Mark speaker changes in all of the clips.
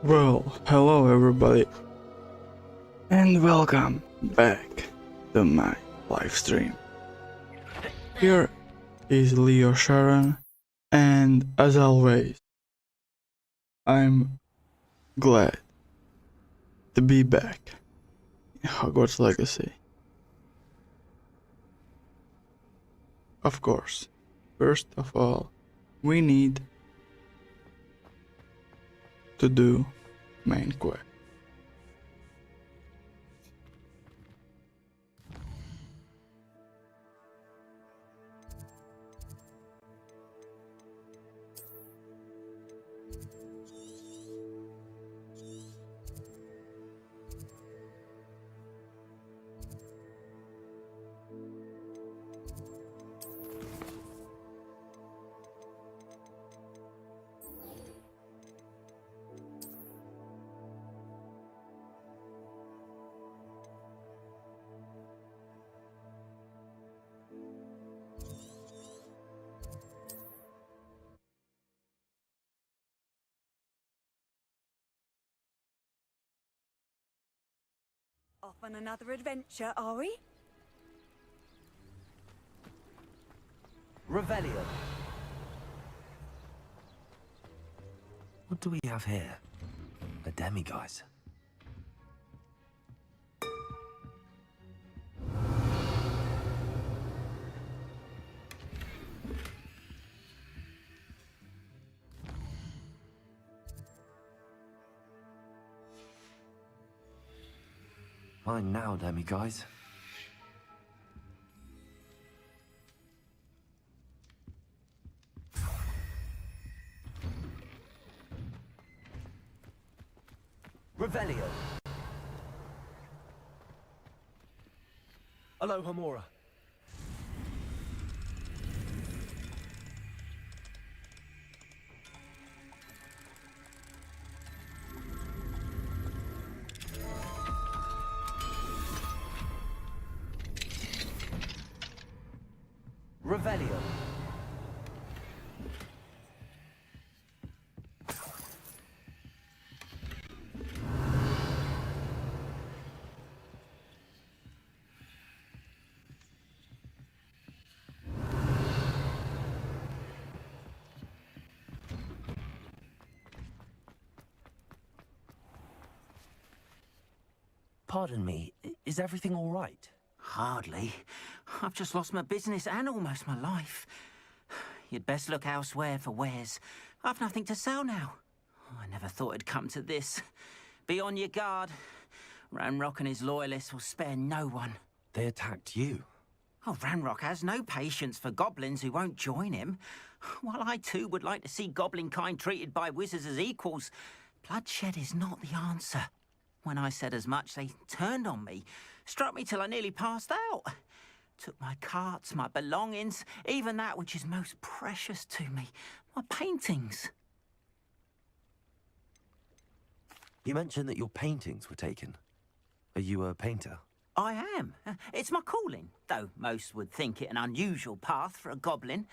Speaker 1: Well, hello everybody, and welcome back to my live stream. Here is Leo Sharon, and as always, I'm glad to be back in Hogwarts Legacy. Of course, first of all, we need to do main quest.
Speaker 2: Off on another adventure, are we?
Speaker 3: Revelio. What do we have here? A demiguise. Mine now, demiguise. Revelio. Aloha Mora. Revelio. Pardon me, is everything all right?
Speaker 4: Hardly. I've just lost my business and almost my life. You'd best look elsewhere for wares. I've nothing to sell now. I never thought it'd come to this. Be on your guard. Ranrock and his loyalists will spare no one.
Speaker 3: They attacked you.
Speaker 4: Oh, Ranrock has no patience for goblins who won't join him. While I too would like to see goblin kind treated by wizards as equals, bloodshed is not the answer. When I said as much, they turned on me, struck me till I nearly passed out. Took my carts, my belongings, even that which is most precious to me, my paintings.
Speaker 3: You mentioned that your paintings were taken. Are you a painter?
Speaker 4: I am. It's my calling, though most would think it an unusual path for a goblin.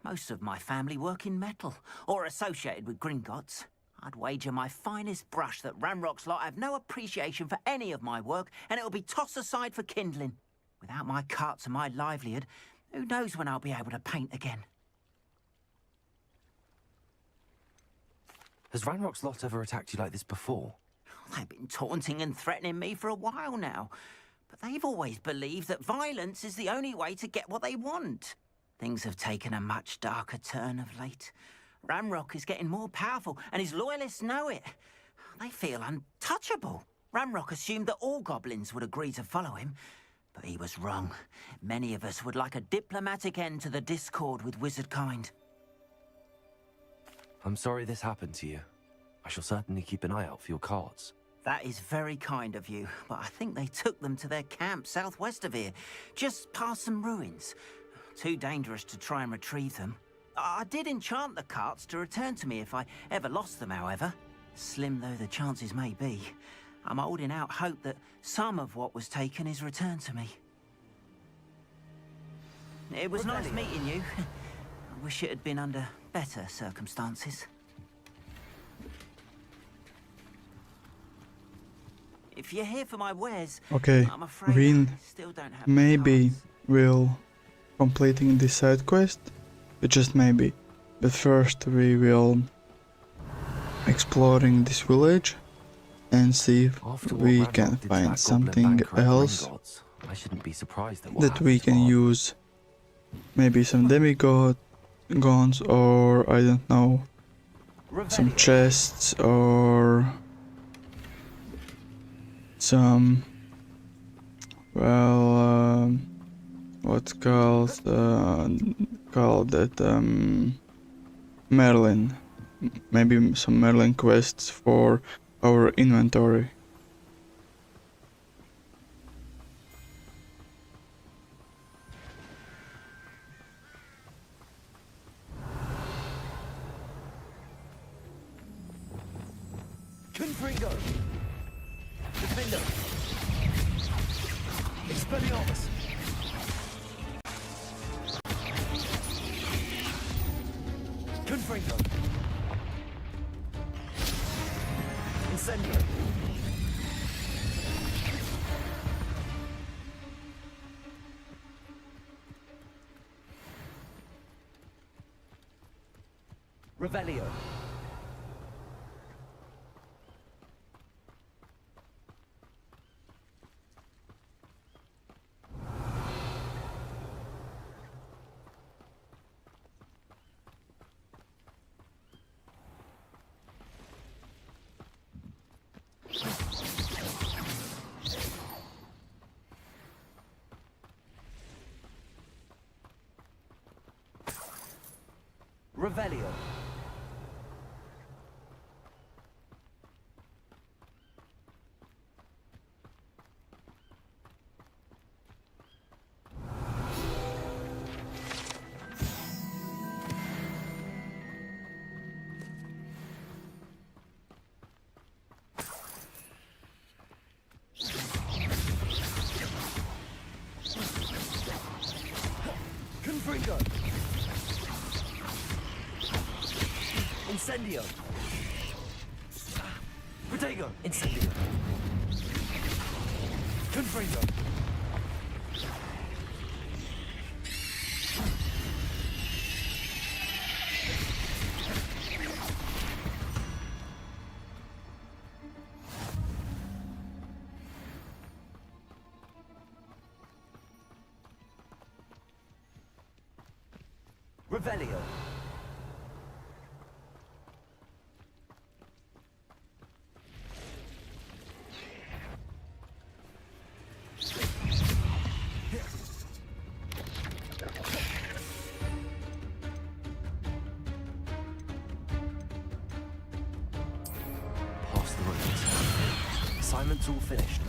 Speaker 4: Most of my family work in metal, or associated with Gringotts. I'd wager my finest brush that Ranrock's lot have no appreciation for any of my work, and it'll be tossed aside for kindling. Without my carts and my livelihood, who knows when I'll be able to paint again?
Speaker 3: Has Ranrock's lot ever attacked you like this before?
Speaker 4: They've been taunting and threatening me for a while now, but they've always believed that violence is the only way to get what they want. Things have taken a much darker turn of late. Ranrock is getting more powerful, and his loyalists know it. They feel untouchable. Ranrock assumed that all goblins would agree to follow him, but he was wrong. Many of us would like a diplomatic end to the discord with wizard kind.
Speaker 3: I'm sorry this happened to you. I shall certainly keep an eye out for your carts.
Speaker 4: That is very kind of you, but I think they took them to their camp southwest of here, just past some ruins. Too dangerous to try and retrieve them. I did enchant the carts to return to me if I ever lost them, however. Slim though the chances may be, I'm holding out hope that some of what was taken is returned to me. It was nice meeting you. I wish it had been under better circumstances. If you're here for my wares,
Speaker 1: Okay,
Speaker 4: I'm afraid
Speaker 1: we
Speaker 4: I still don't have the
Speaker 1: maybe
Speaker 4: cards.
Speaker 1: will completing this side quest, but just maybe. But first we will exploring this village and see if
Speaker 3: After what
Speaker 1: we
Speaker 3: Ranrock
Speaker 1: can
Speaker 3: did to
Speaker 1: find
Speaker 3: that goblin
Speaker 1: something
Speaker 3: banker at
Speaker 1: else
Speaker 3: Gringotts, I shouldn't be surprised at what
Speaker 1: that we
Speaker 3: happens
Speaker 1: can
Speaker 3: while-
Speaker 1: use. Maybe some demigods, or I don't know, some
Speaker 4: Revelio.
Speaker 1: chests or some, well, what's called that, Merlin. Maybe some Merlin quests for our inventory.
Speaker 3: Confringo! Defender! Expelliarmus! Confringo! Incendio! Revelio! Revelio. Confringo. Incendio. Protego. Incendio. Confringo. Revelio. Past the ruins. Assignment's all finished.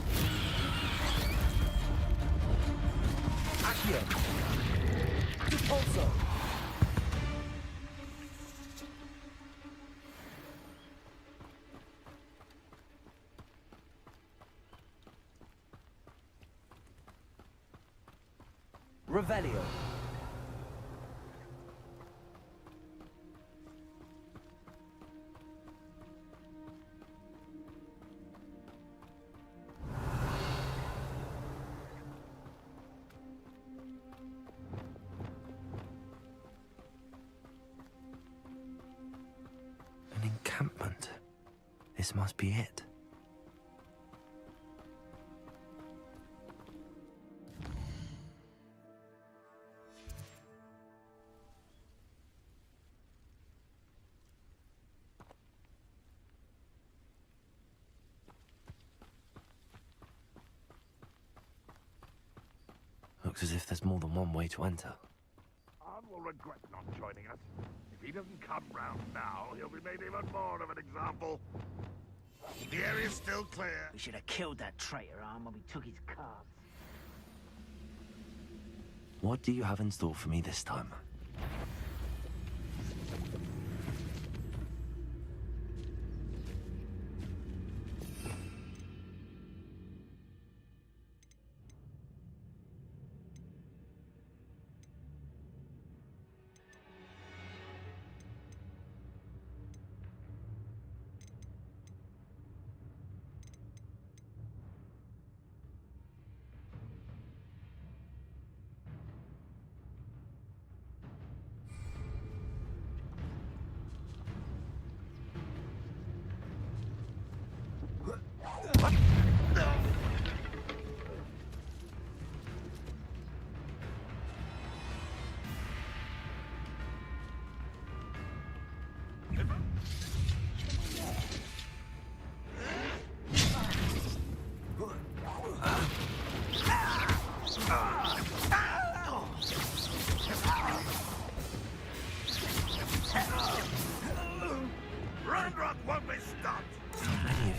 Speaker 3: Accio. Repulso. Revelio. An encampment. This must be it. Looks as if there's more than one way to enter.
Speaker 5: Arn will regret not joining us. If he doesn't come round now, he'll be made even more of an example. The area's still clear.
Speaker 4: We should have killed that traitor arm when we took his cards.
Speaker 3: What do you have in store for me this time?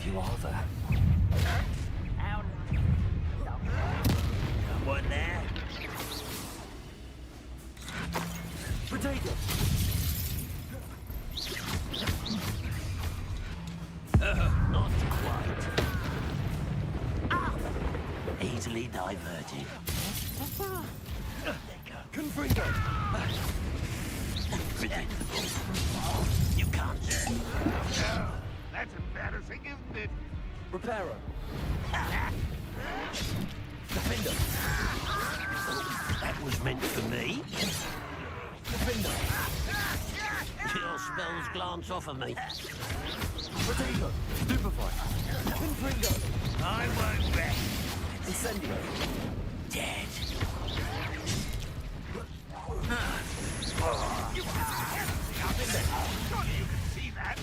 Speaker 3: if you are there.
Speaker 4: Someone there?
Speaker 3: Potato!
Speaker 4: Not quite. Easily diverted.
Speaker 3: Confringo!
Speaker 4: Predictable. You can't learn.
Speaker 5: That's embarrassing, isn't it?
Speaker 3: Reparo! Defender!
Speaker 4: That was meant for me.
Speaker 3: Defender!
Speaker 4: Your spells glance off of me.
Speaker 3: Potato! Stupefy! Confringo!
Speaker 4: I won't rest.
Speaker 3: Incendio!
Speaker 4: Dead.
Speaker 5: Surely you can see that.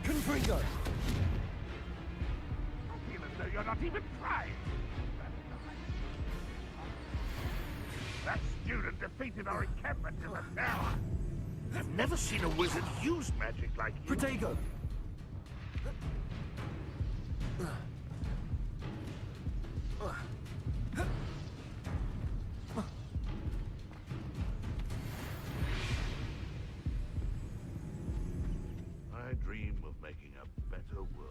Speaker 3: Confringo!
Speaker 5: I feel as though you're not even trying. That student defeated our encampment in the tower. I've never seen a wizard use magic like you.
Speaker 3: Protego!
Speaker 5: I dream of making a better world.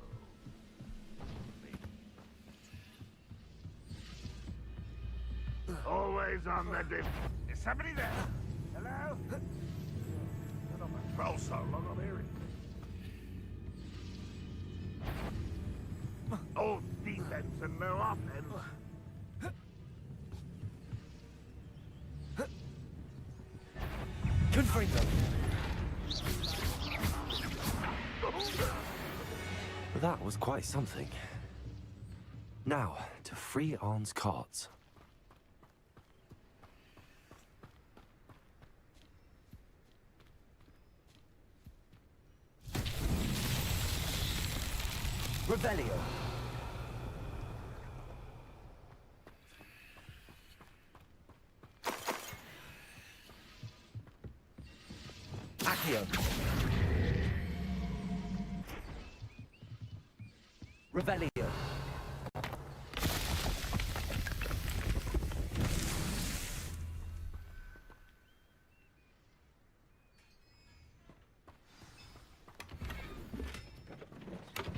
Speaker 5: Always on the dip. Is somebody there? Hello? Been on patrol so long I'm hearing. All defense and no offense.
Speaker 3: Confringo! That was quite something. Now, to free Arn's cards. Revelio. Accio. Revelio.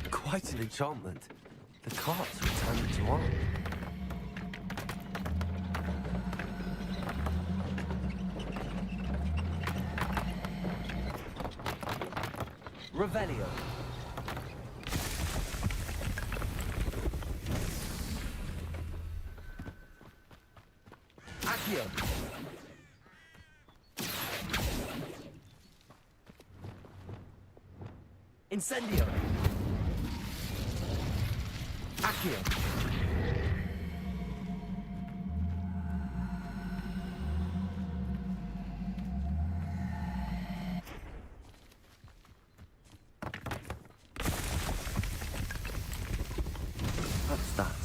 Speaker 3: Quite an enchantment. The carts returned to Arn. Revelio. Accio. Incendio. Accio. That's that.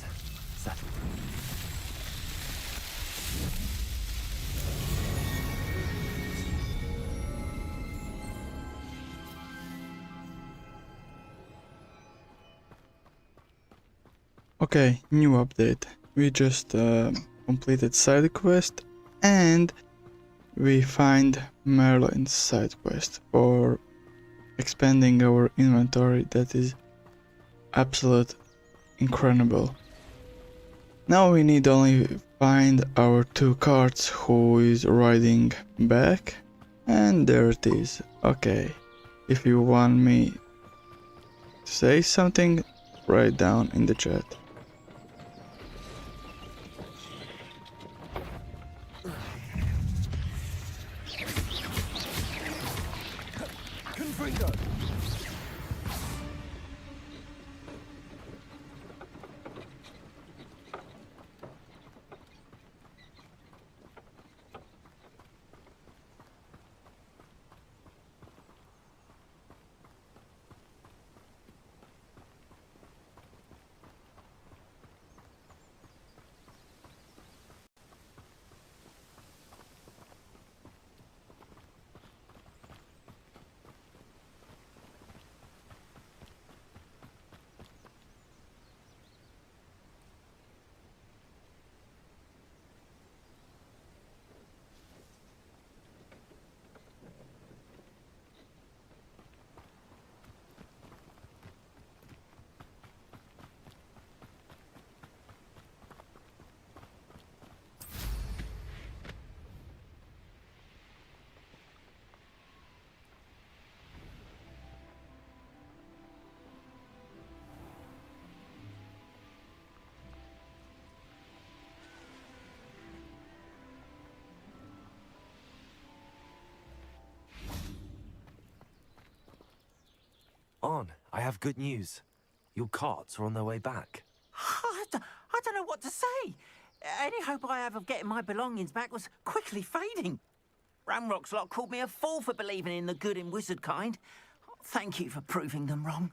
Speaker 3: Settled.
Speaker 1: Okay, new update. We just completed side quest and we find Merlin's side quest for expanding our inventory. That is absolute incredible. Now we need only find our two carts who is riding back, and there it is. Okay, if you want me to say something, write down in the chat.
Speaker 3: Confringo. On, I have good news. Your carts are on their way back.
Speaker 4: I don't know what to say. Any hope I have of getting my belongings back was quickly fading. Ramrock's lot called me a fool for believing in the good in wizard kind. Thank you for proving them wrong.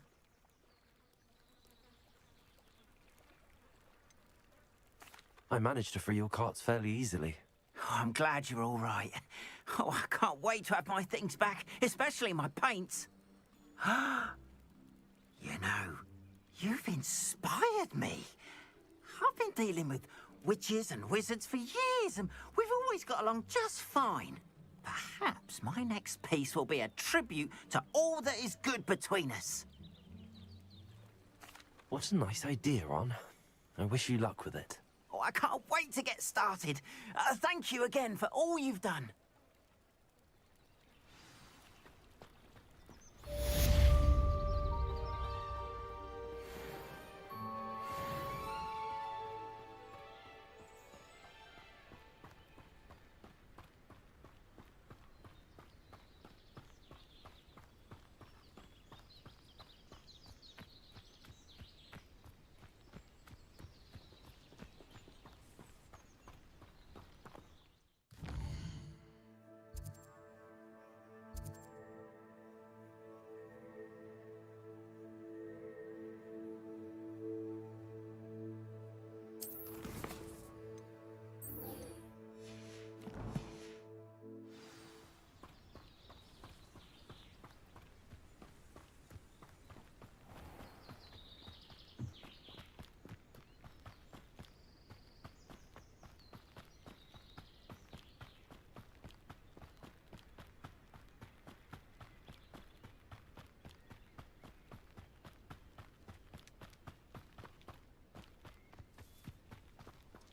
Speaker 3: I managed to free your carts fairly easily.
Speaker 4: Oh, I'm glad you're all right. Oh, I can't wait to have my things back, especially my paints. You know, you've inspired me. I've been dealing with witches and wizards for years, and we've always got along just fine. Perhaps my next piece will be a tribute to all that is good between us.
Speaker 3: What a nice idea, Ron. I wish you luck with it.
Speaker 4: Oh, I can't wait to get started. Thank you again for all you've done.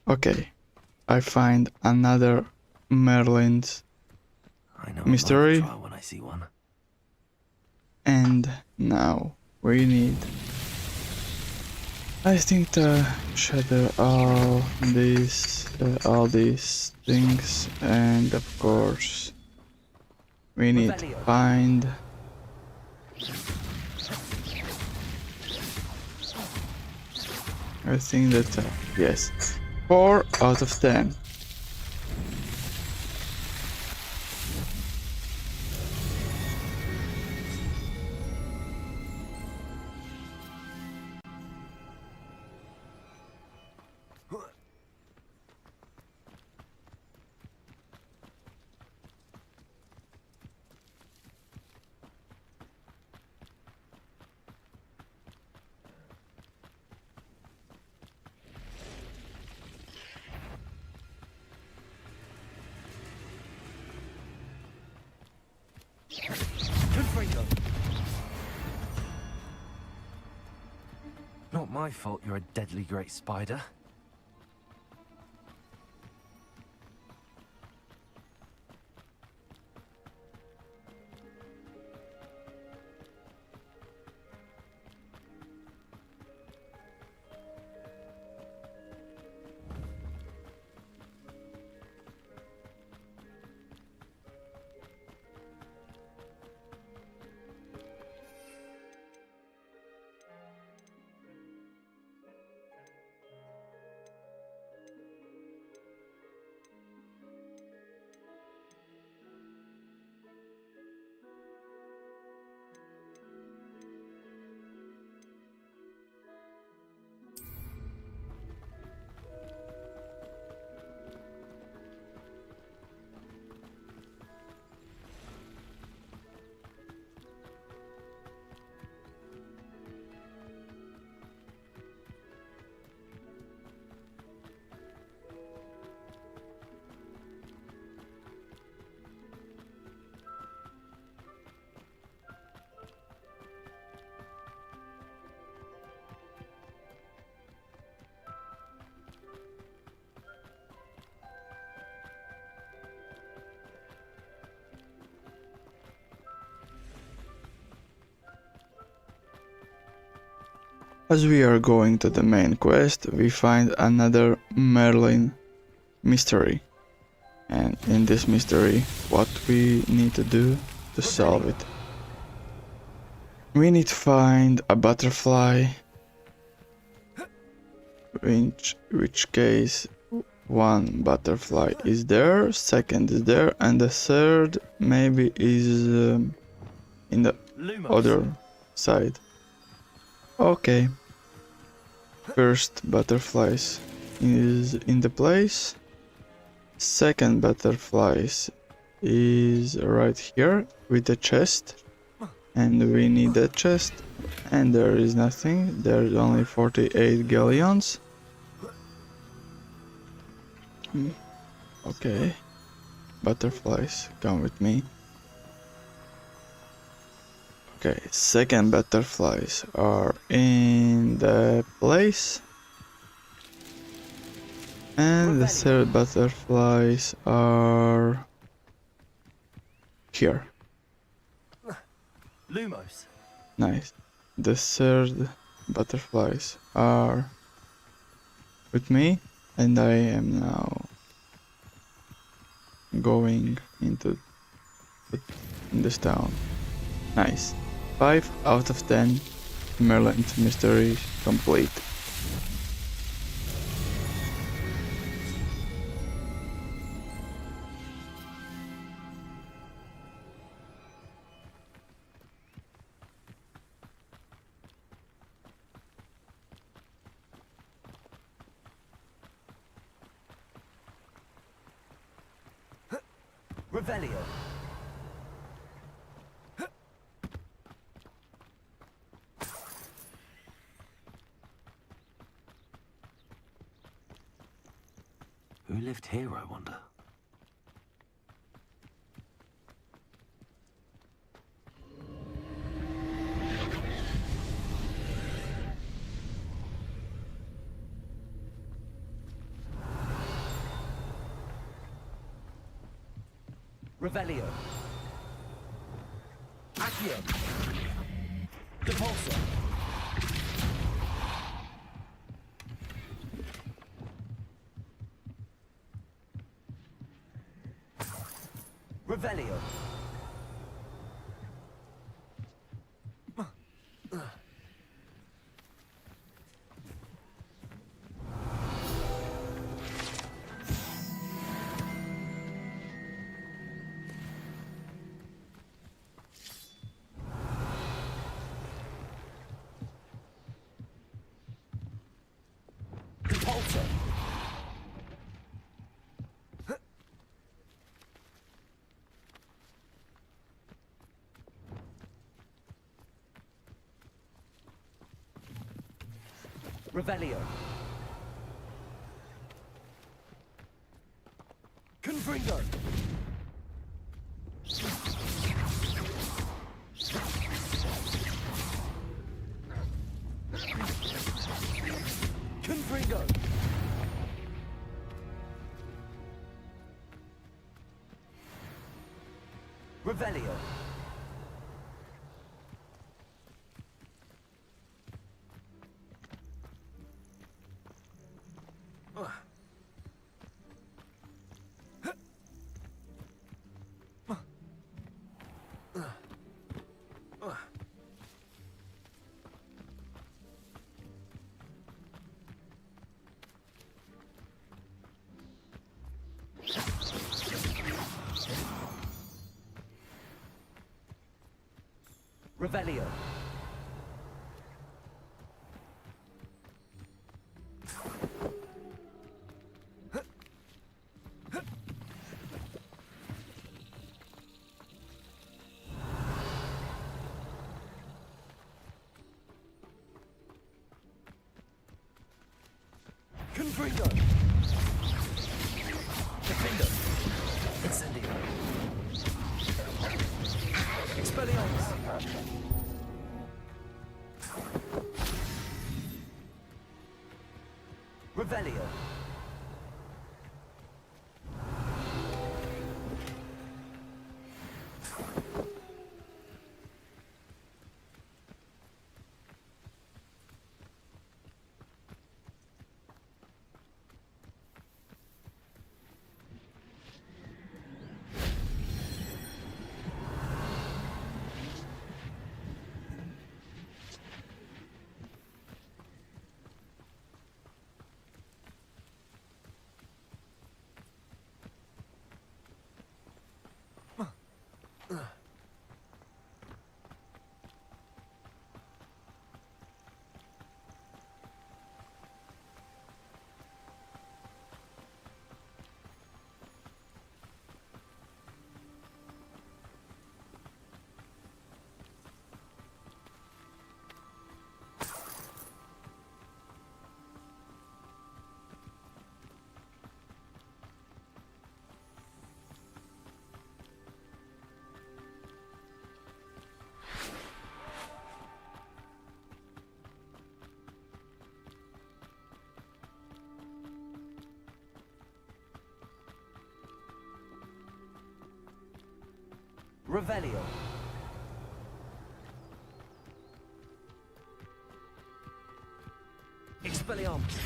Speaker 1: Okay, I find another Merlin's
Speaker 3: I know
Speaker 1: mystery.
Speaker 3: a trial when I see one.
Speaker 1: And now we need, I think, to shatter all these things, and of course we need to find I think that yes, 4 out of 10.
Speaker 3: Not my fault you're a deadly great spider. As we are going to the main quest, we find another Merlin mystery. And in this mystery, what we need to do to solve it. We need to find a butterfly, which case one butterfly is there, second is there, and the third maybe is in the other side. Okay. First butterflies is in the place. Second butterflies is right here with the chest. And we need the chest. And there is nothing. There's only 48 galleons. Okay. Butterflies, come with me. Okay, second butterflies are in the place. And the third butterflies are here.
Speaker 6: Lumos.
Speaker 3: Nice. The third butterflies are with me, and I am now going into this town. Nice. 5 out of 10 Merlin's mystery complete.
Speaker 6: Revelio. Who lived here, I wonder? Revelio. Accio. Depulso. Revelio. Depulso. Revelio. Confringo. Confringo. Revelio. Revelio. Confringo. Defendo. Incendio. Expelliarmus. Revelio. Revelio. Expelliarmus.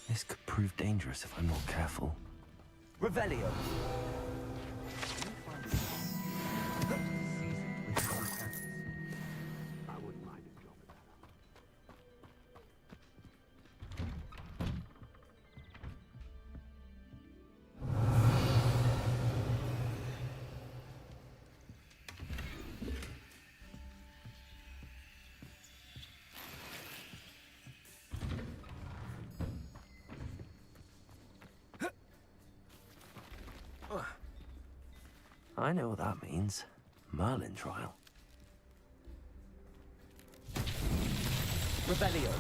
Speaker 6: This could prove dangerous if I'm not careful. Revelio.
Speaker 5: I wouldn't mind a job at that.
Speaker 6: I know what that means. Merlin trial. Revelio.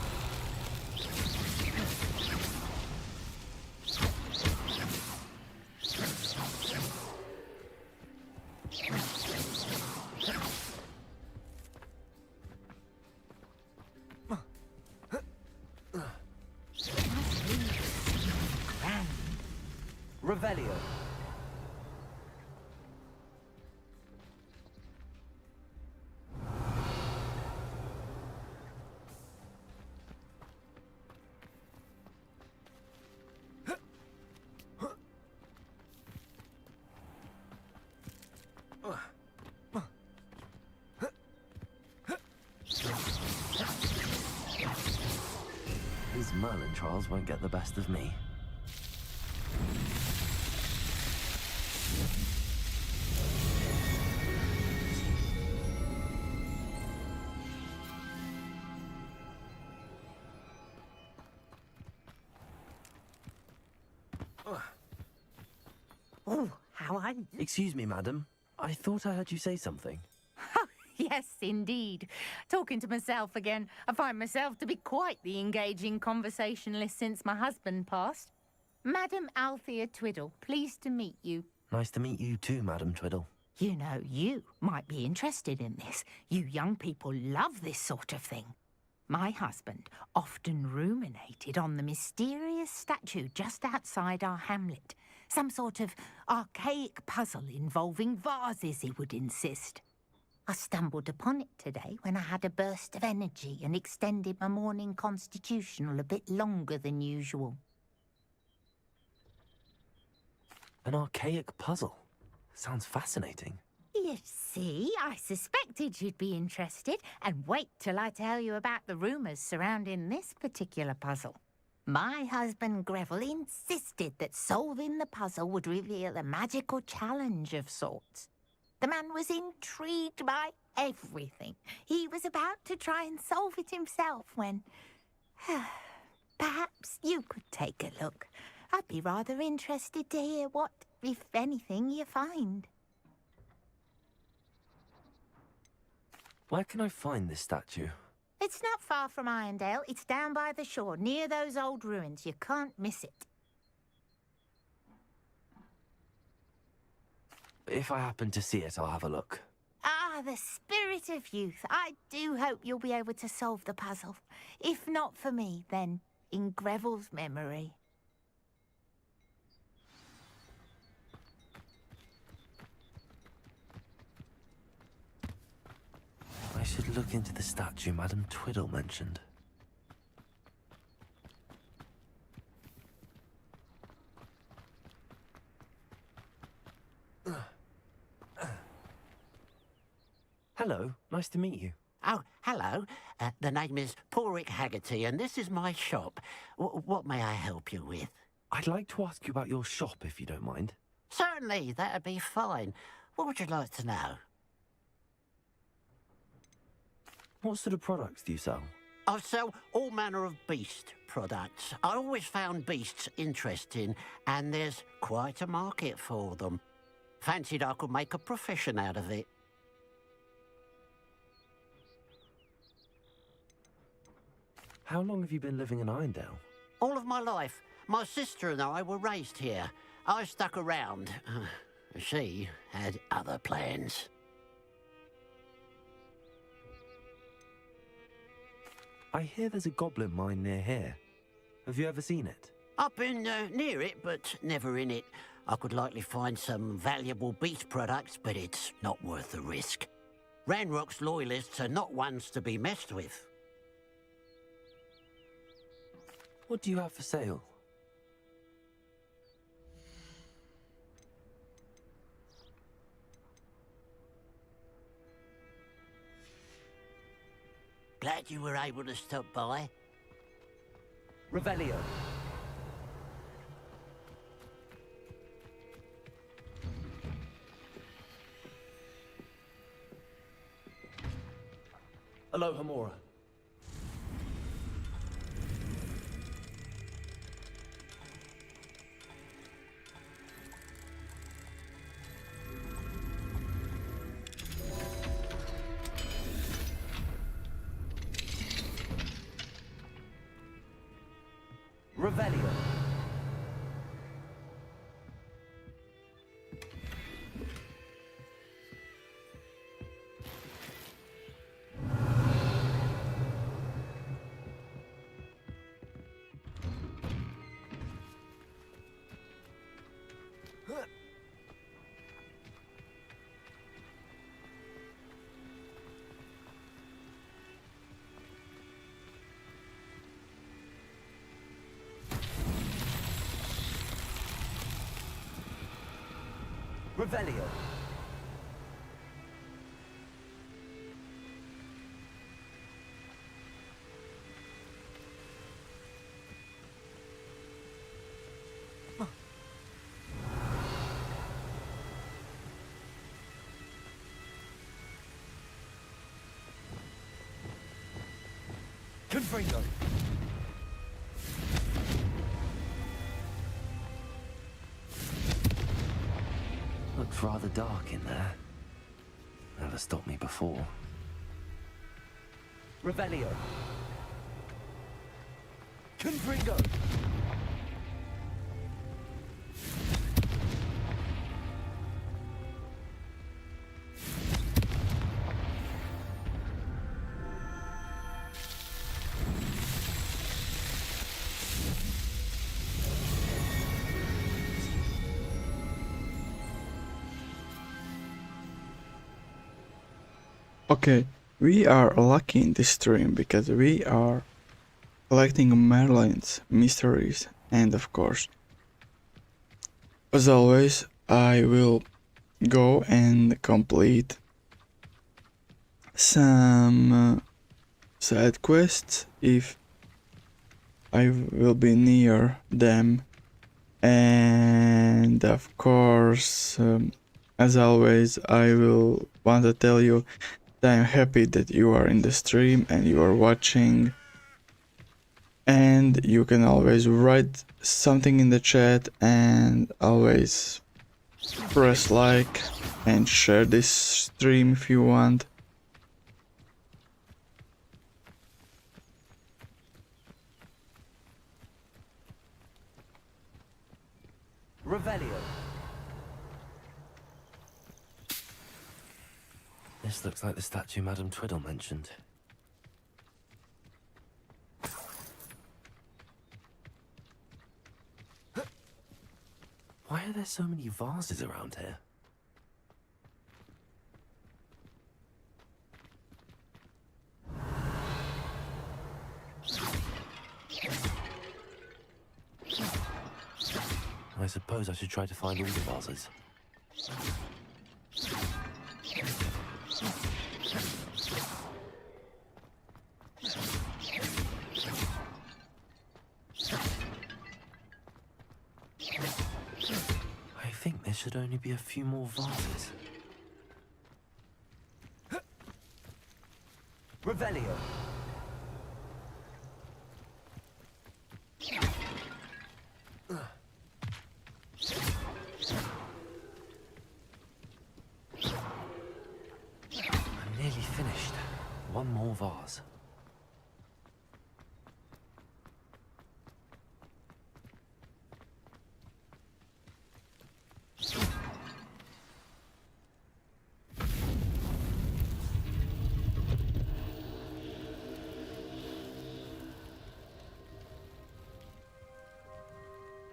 Speaker 6: Revelio. These Merlin trials won't get the best of me.
Speaker 7: Oh, how are you?
Speaker 6: Excuse me, madam. I thought I heard you say something.
Speaker 7: Yes, indeed. Talking to myself again. I find myself to be quite the engaging conversationalist since my husband passed. Madam Althea Twiddle, pleased to meet you.
Speaker 6: Nice to meet you too, Madam Twiddle.
Speaker 7: You know, you might be interested in this. You young people love this sort of thing. My husband often ruminated on the mysterious statue just outside our hamlet. Some sort of archaic puzzle involving vases, he would insist. I stumbled upon it today when I had a burst of energy and extended my morning constitutional a bit longer than usual.
Speaker 6: An archaic puzzle. Sounds fascinating.
Speaker 7: You see, I suspected you'd be interested, and wait till I tell you about the rumours surrounding this particular puzzle. My husband Greville insisted that solving the puzzle would reveal a magical challenge of sorts. The man was intrigued by everything. He was about to try and solve it himself when... Perhaps you could take a look. I'd be rather interested to hear what, if anything, you find.
Speaker 6: Where can I find this statue?
Speaker 7: It's not far from Irondale. It's down by the shore, near those old ruins. You can't miss it.
Speaker 6: If I happen to see it, I'll have a look.
Speaker 7: Ah, the spirit of youth. I do hope you'll be able to solve the puzzle. If not for me, then in Greville's memory.
Speaker 6: I should look into the statue Madam Twiddle mentioned. Hello, nice to meet you.
Speaker 8: Oh, hello. The name is Porrick Haggerty, and this is my shop. What may I help you with?
Speaker 6: I'd like to ask you about your shop, if you don't mind.
Speaker 8: Certainly, that'd be fine. What would you like to know?
Speaker 6: What sort of products do you sell?
Speaker 8: I sell all manner of beast products. I always found beasts interesting, and there's quite a market for them. Fancied I could make a profession out of it.
Speaker 6: How long have you been living in Irondale?
Speaker 8: All of my life. My sister and I were raised here. I stuck around. She had other plans.
Speaker 6: I hear there's a goblin mine near here. Have you ever seen it?
Speaker 8: I've been near it, but never in it. I could likely find some valuable beast products, but it's not worth the risk. Ranrock's loyalists are not ones to be messed with.
Speaker 6: What do you have for sale?
Speaker 8: Glad you were able to stop by.
Speaker 6: Revelio. Aloha Mora. Revelio. Revelio. Confringo. Looks rather dark in there. Never stopped me before. Revelio. Confringo.
Speaker 1: Okay, we are lucky in this stream because we are collecting Merlin's mysteries, and of course, as always, I will go and complete some side quests if I will be near them, and of course, as always, I will want to tell you that I'm happy that you are in the stream and you are watching, and you can always write something in the chat and always press like and share this stream if you want.
Speaker 6: Revelio. This looks like the statue Madame Twiddle mentioned. Why are there so many vases around here? I suppose I should try to find all the vases. I think there should only be a few more vases. Revelio. I'm nearly finished. One more vase.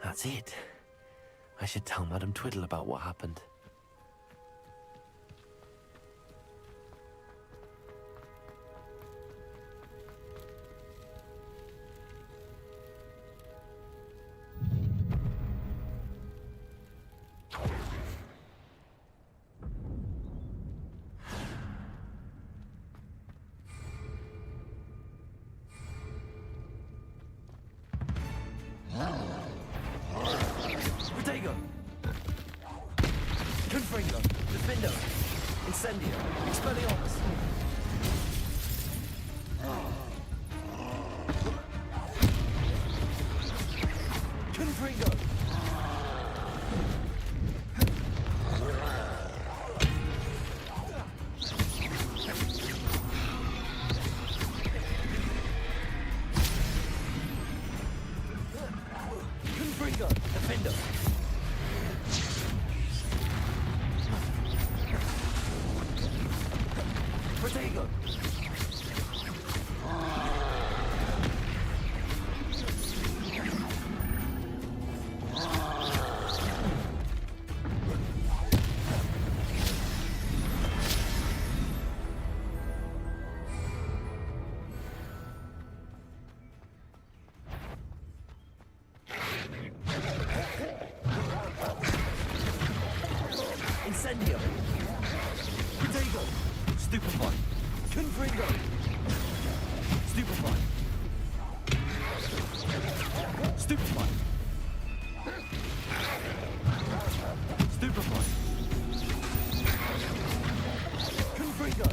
Speaker 6: That's it. I should tell Madame Twiddle about what happened. Protego! Confringo! Defendo! Incendio! Expelliarmus! Confringo! Confringo! Defendo! Protego! Incendio! Protego! Stupefy! Confringo! Stupefy! Stupefy! Stupefy! Confringo!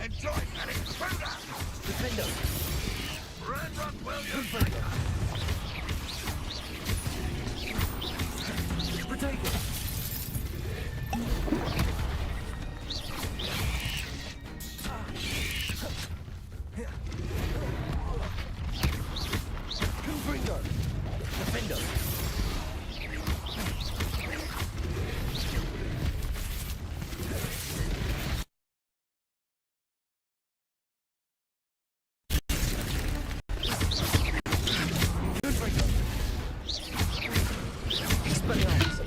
Speaker 5: Enjoy that intruder!
Speaker 6: Defendo!
Speaker 5: Redrun Williams!
Speaker 6: Confringo! Protego! Confringo! Defendo! Confringo! Expelliarmus!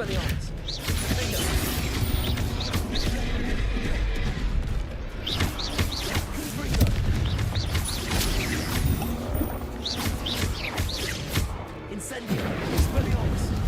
Speaker 6: Expelliarmus! Incendio! Expelliarmus!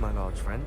Speaker 6: my large friend.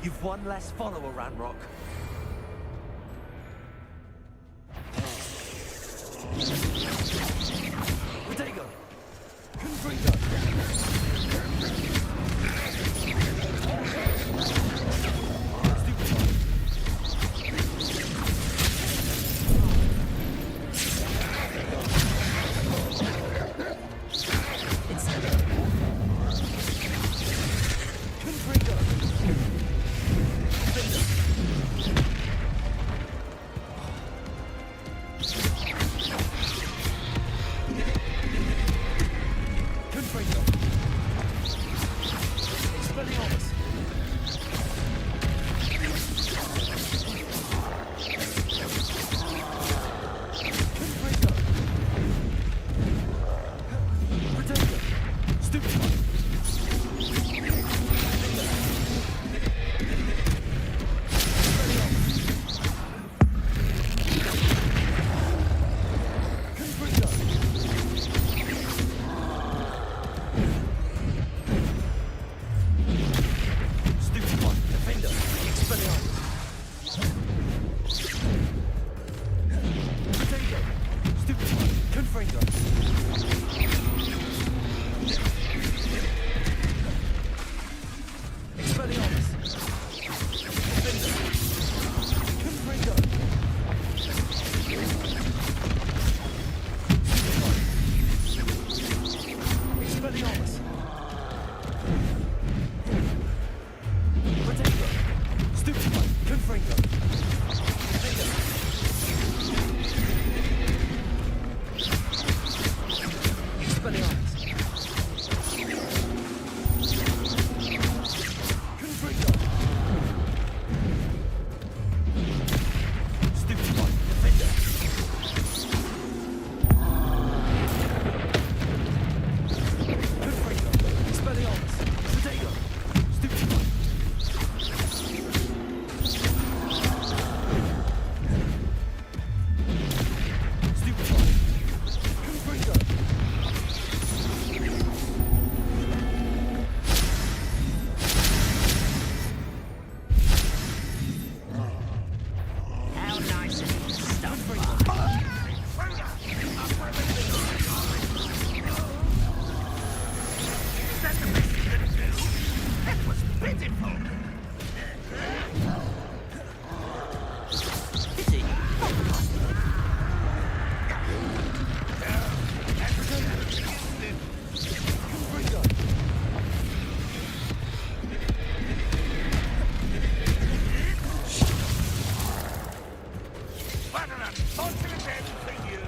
Speaker 6: You've one less follower, Ranrock. Potato! Confringo!
Speaker 5: What an unfortunate end for you!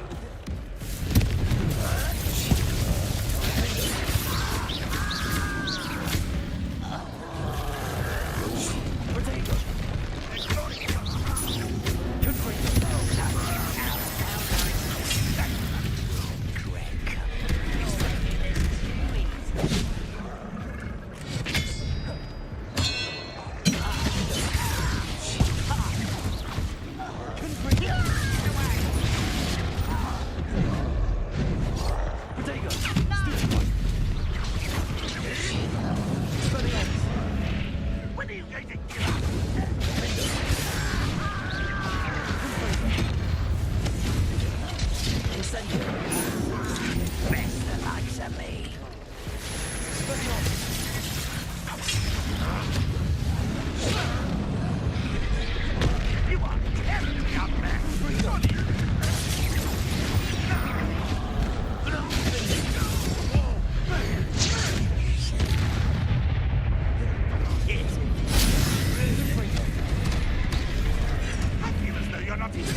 Speaker 5: When are you going to give up?
Speaker 4: Best the likes of me.
Speaker 5: You are terribly outmatched. I feel as though you're not even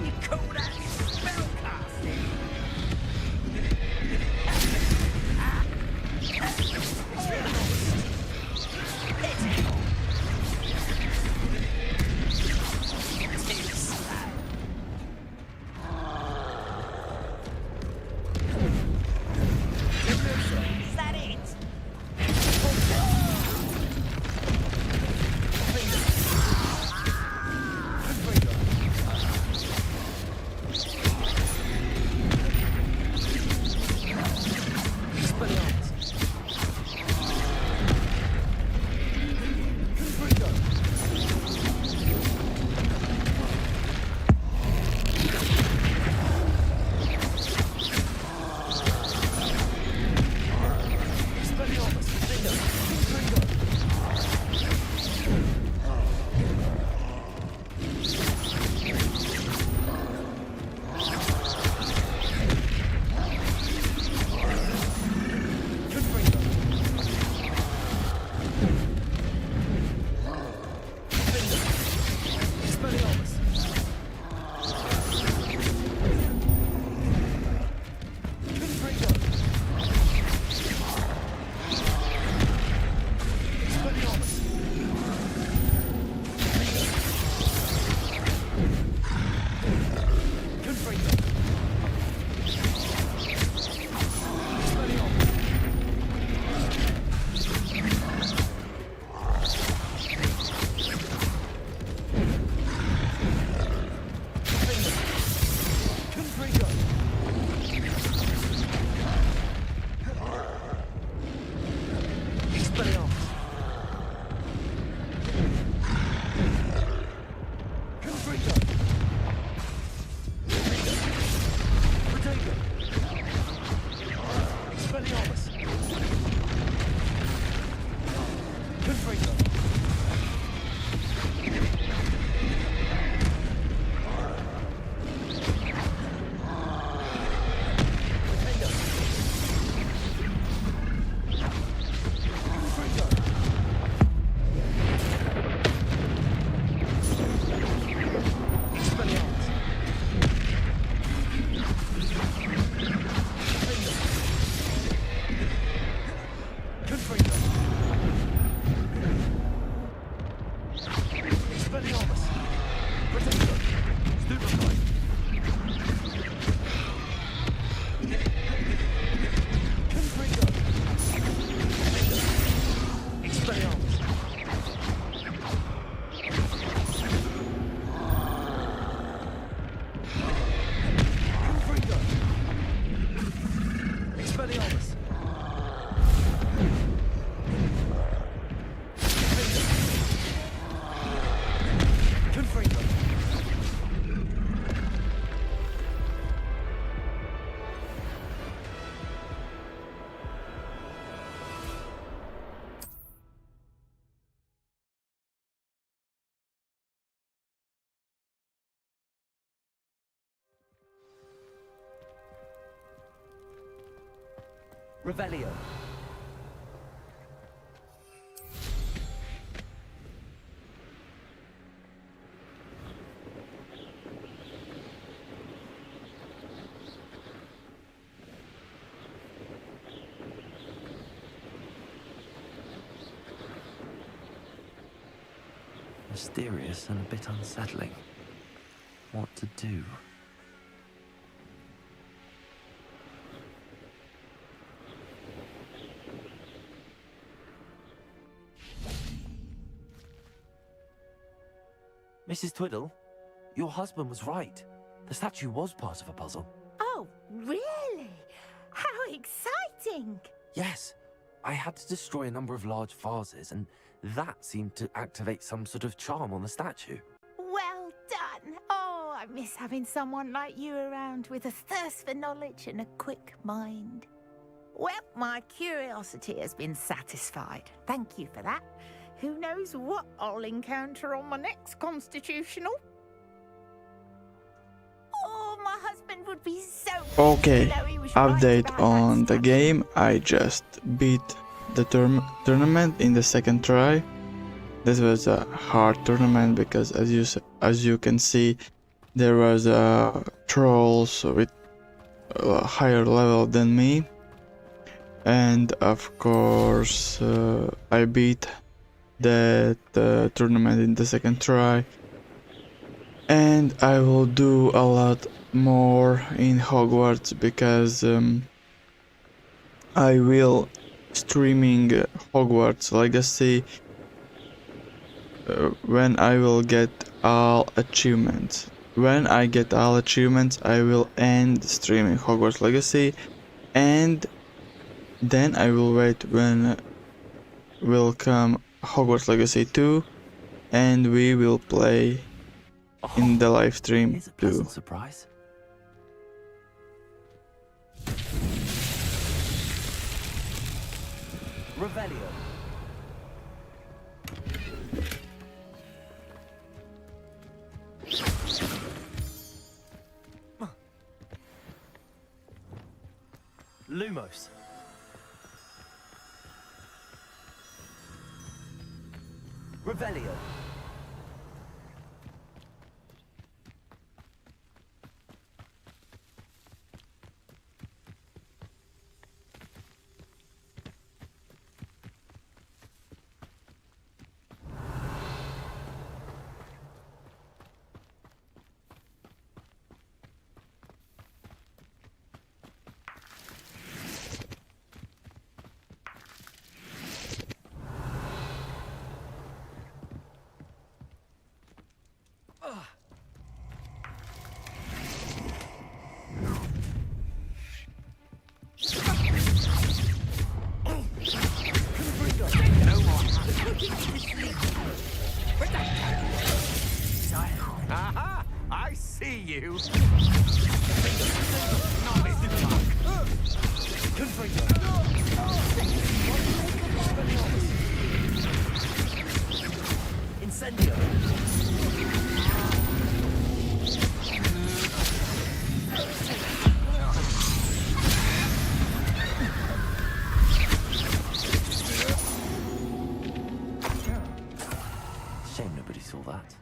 Speaker 4: You call that spellcasting? Is that it?
Speaker 6: Revelio. Mysterious and a bit unsettling. What to do? Mrs. Twiddle, your husband was right. The statue was part of a puzzle.
Speaker 7: Oh, really? How exciting!
Speaker 6: Yes, I had to destroy a number of large vases, and that seemed to activate some sort of charm on the statue.
Speaker 7: Well done. Oh, I miss having someone like you around with a thirst for knowledge and a quick mind. Well, my curiosity has been satisfied. Thank you for that. Who knows what I'll encounter on my next constitutional? Oh, my husband would be so pleased
Speaker 1: Okay,
Speaker 7: to know he was right
Speaker 1: update
Speaker 7: about
Speaker 1: on
Speaker 7: that
Speaker 1: the
Speaker 7: statue.
Speaker 1: game. I just beat the tournament in the second try. This was a hard tournament because as you can see, there was trolls with a higher level than me, and of course I beat that tournament in the second try, and I will do a lot more in Hogwarts because I will streaming Hogwarts Legacy when I will get all achievements. When I get all achievements, I will end streaming Hogwarts Legacy, and then I will wait when will come Hogwarts Legacy 2, and we will play in the live stream
Speaker 6: Here's a
Speaker 1: too.
Speaker 6: pleasant surprise. Revelio. Lumos. Revelio.
Speaker 5: Aha! I see you!
Speaker 6: Incendio. Shame nobody saw that.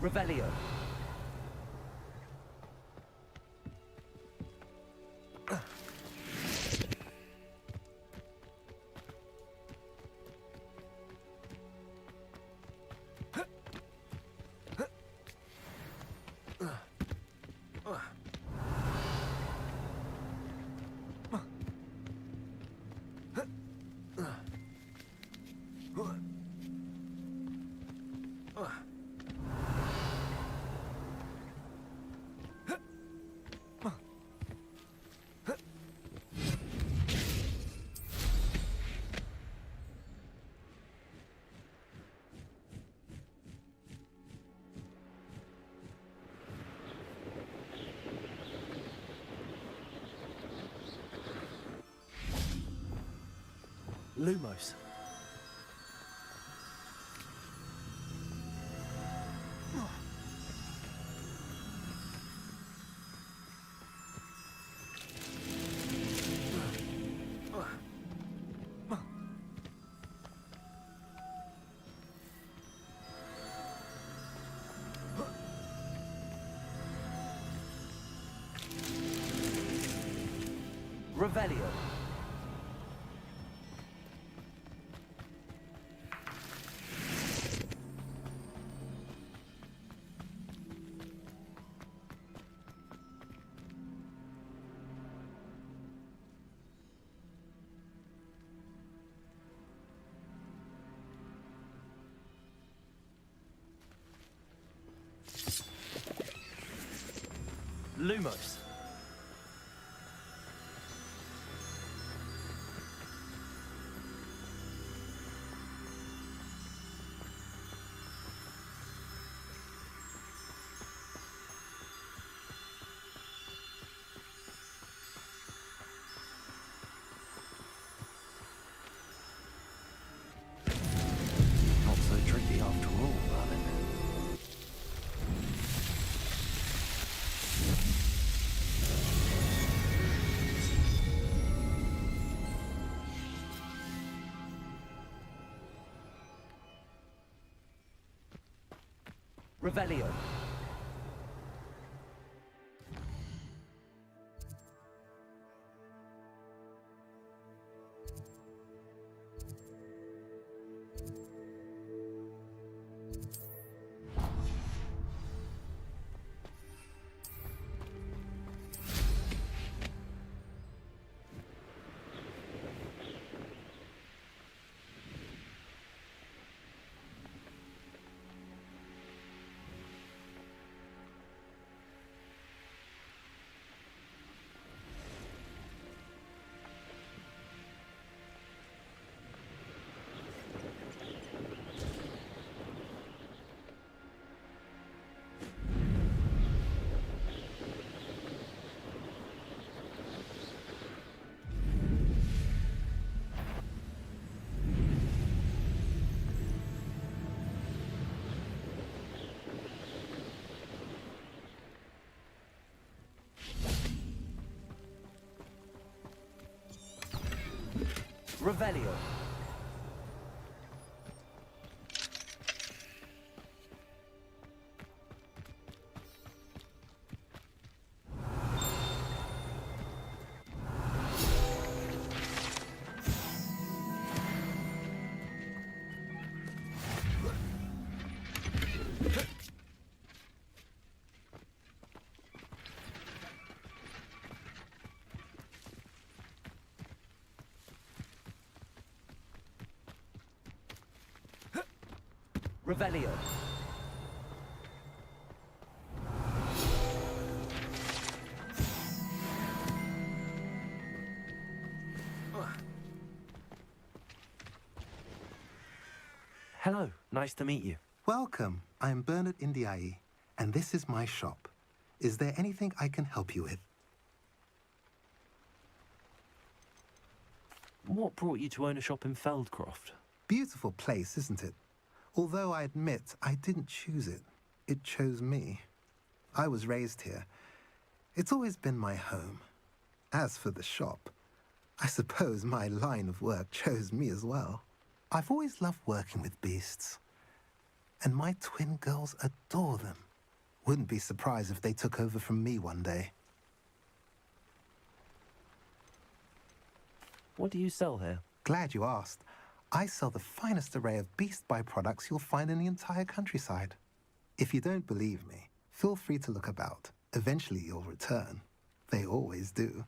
Speaker 6: Revelio. Lumos. Revelio. Lumos. Not so tricky after all, Merlin. Revelio. Revelio. Revelio. Hello, nice to meet you.
Speaker 9: Welcome. I'm Bernard Indiai, and this is my shop. Is there anything I can help you with?
Speaker 6: What brought you to own a shop in Feldcroft?
Speaker 9: Beautiful place, isn't it? Although I admit I didn't choose it. It chose me. I was raised here. It's always been my home. As for the shop, I suppose my line of work chose me as well. I've always loved working with beasts. And my twin girls adore them. Wouldn't be surprised if they took over from me one day.
Speaker 6: What do you sell here?
Speaker 9: Glad you asked. I sell the finest array of beast byproducts you'll find in the entire countryside. If you don't believe me, feel free to look about. Eventually you'll return. They always do.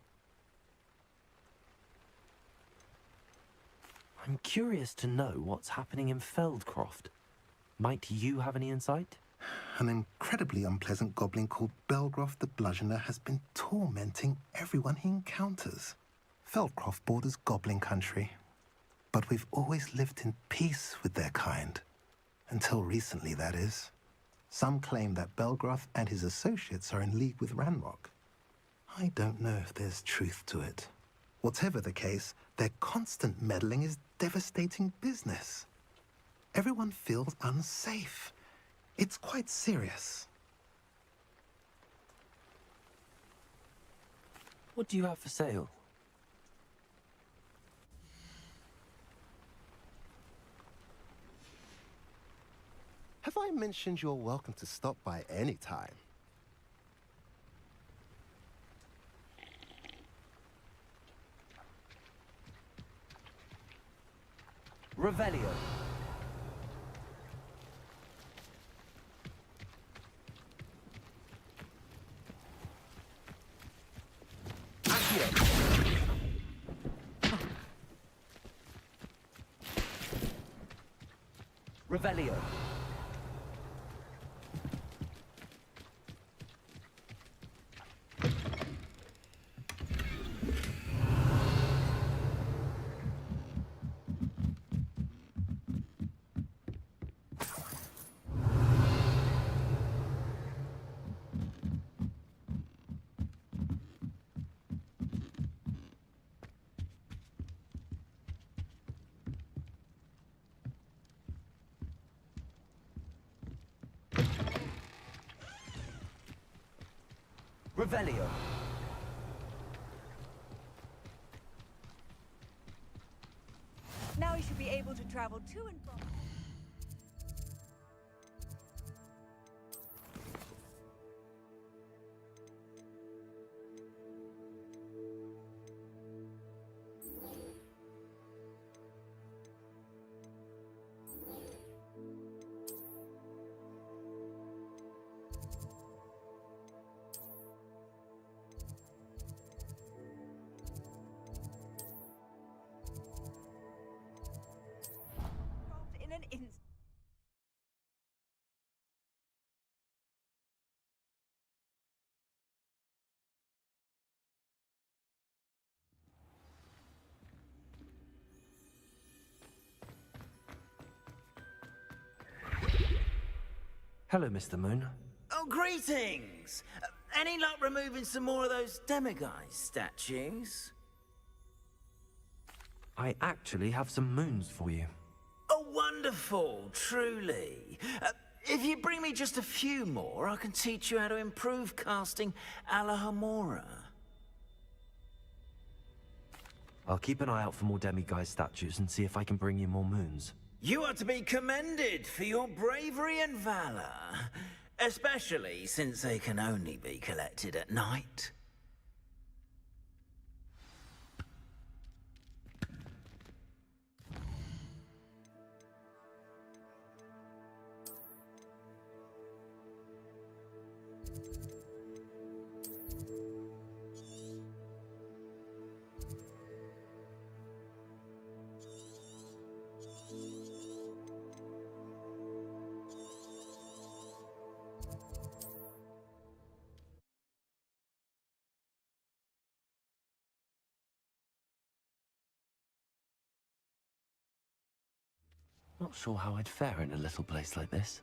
Speaker 6: I'm curious to know what's happening in Feldcroft. Might you have any insight?
Speaker 9: An incredibly unpleasant goblin called Belgroth the Bludgeoner has been tormenting everyone he encounters. Feldcroft borders goblin country, but we've always lived in peace with their kind. Until recently, that is. Some claim that Belgroth and his associates are in league with Ranrock. I don't know if there's truth to it. Whatever the case, their constant meddling is devastating business. Everyone feels unsafe. It's quite serious.
Speaker 6: What do you have for sale?
Speaker 9: Have I mentioned you're welcome to stop by any time?
Speaker 6: Revelio. Accio. Revelio. Revelio.
Speaker 2: Now we should be able to travel to and from. In an instant.
Speaker 6: Hello, Mr. Moon.
Speaker 4: Oh, greetings! Any luck removing some more of those demiguise statues?
Speaker 6: I actually have some moons for you.
Speaker 4: Oh, wonderful, truly. If you bring me just a few more, I can teach you how to improve casting a la Hamora.
Speaker 6: I'll keep an eye out for more demiguise statues and see if I can bring you more moons.
Speaker 4: You are to be commended for your bravery and valor, especially since they can only be collected at night.
Speaker 6: Not sure how I'd fare in a little place like this.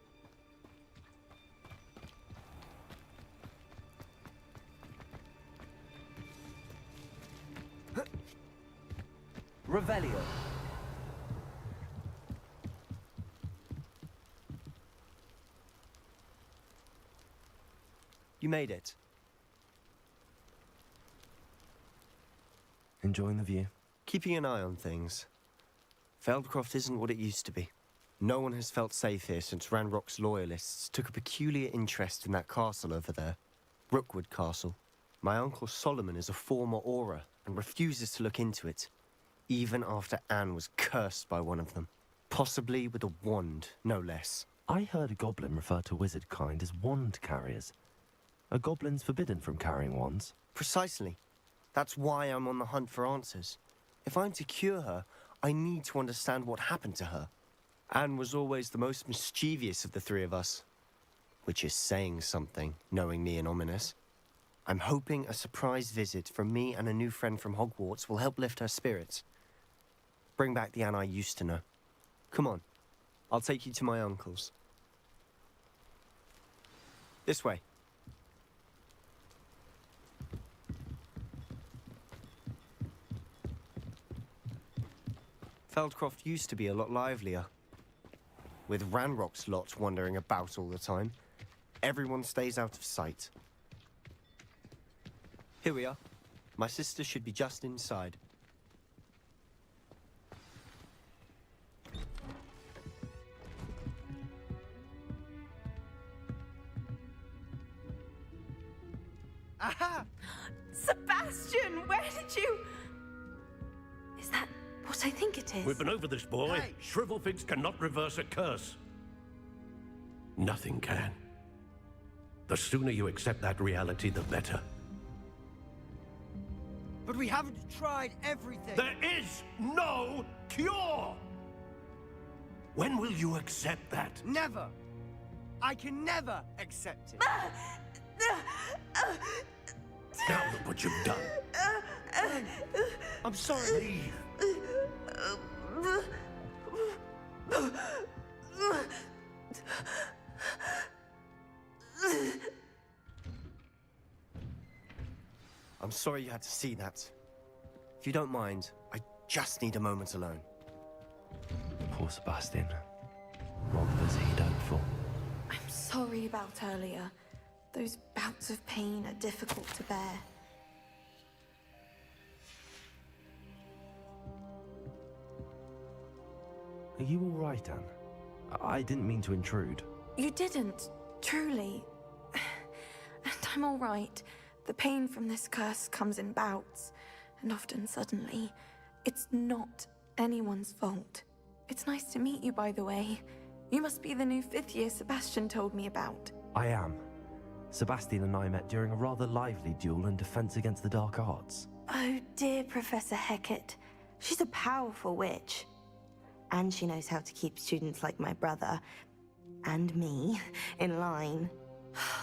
Speaker 6: Revelio.
Speaker 10: You made it.
Speaker 6: Enjoying the view?
Speaker 10: Keeping an eye on things. Feldcroft isn't what it used to be. No one has felt safe here since Ranrock's loyalists took a peculiar interest in that castle over there. Rookwood Castle. My uncle Solomon is a former Auror and refuses to look into it, even after Anne was cursed by one of them. Possibly with a wand, no less.
Speaker 6: I heard a goblin refer to wizard kind as wand carriers. Are goblins forbidden from carrying wands?
Speaker 10: Precisely. That's why I'm on the hunt for answers. If I'm to cure her, I need to understand what happened to her. Anne was always the most mischievous of the three of us. Which is saying something, knowing me and ominous. I'm hoping a surprise visit from me and a new friend from Hogwarts will help lift her spirits. Bring back the Anne I used to know. Come on, I'll take you to my uncle's. This way. Feldcroft used to be a lot livelier. With Ranrock's lot wandering about all the time, everyone stays out of sight. Here we are. My sister should be just inside.
Speaker 2: Aha! Sebastian, where did you... Is that
Speaker 11: what I think it is.
Speaker 12: We've been over this, boy. Shrivelfigs cannot reverse a curse. Nothing can. The sooner you accept that reality, the better.
Speaker 10: But we haven't tried everything.
Speaker 12: There is no cure! When will you accept that?
Speaker 10: Never. I can never accept it.
Speaker 12: Now look what you've done.
Speaker 10: I'm sorry.
Speaker 12: Leave.
Speaker 10: I'm sorry you had to see that. If you don't mind, I just need a moment alone.
Speaker 6: Poor Sebastian. What was he done for?
Speaker 11: I'm sorry about earlier. Those bouts of pain are difficult to bear.
Speaker 6: Are you all right, Anne? I didn't mean to intrude.
Speaker 11: You didn't, truly. And I'm all right. The pain from this curse comes in bouts, and often suddenly. It's not anyone's fault. It's nice to meet you, by the way. You must be the new 5th year Sebastian told me about.
Speaker 6: I am. Sebastian and I met during a rather lively duel in Defense Against the Dark Arts.
Speaker 11: Oh, dear Professor Hecat. She's a powerful witch. And she knows how to keep students like my brother, and me, in line.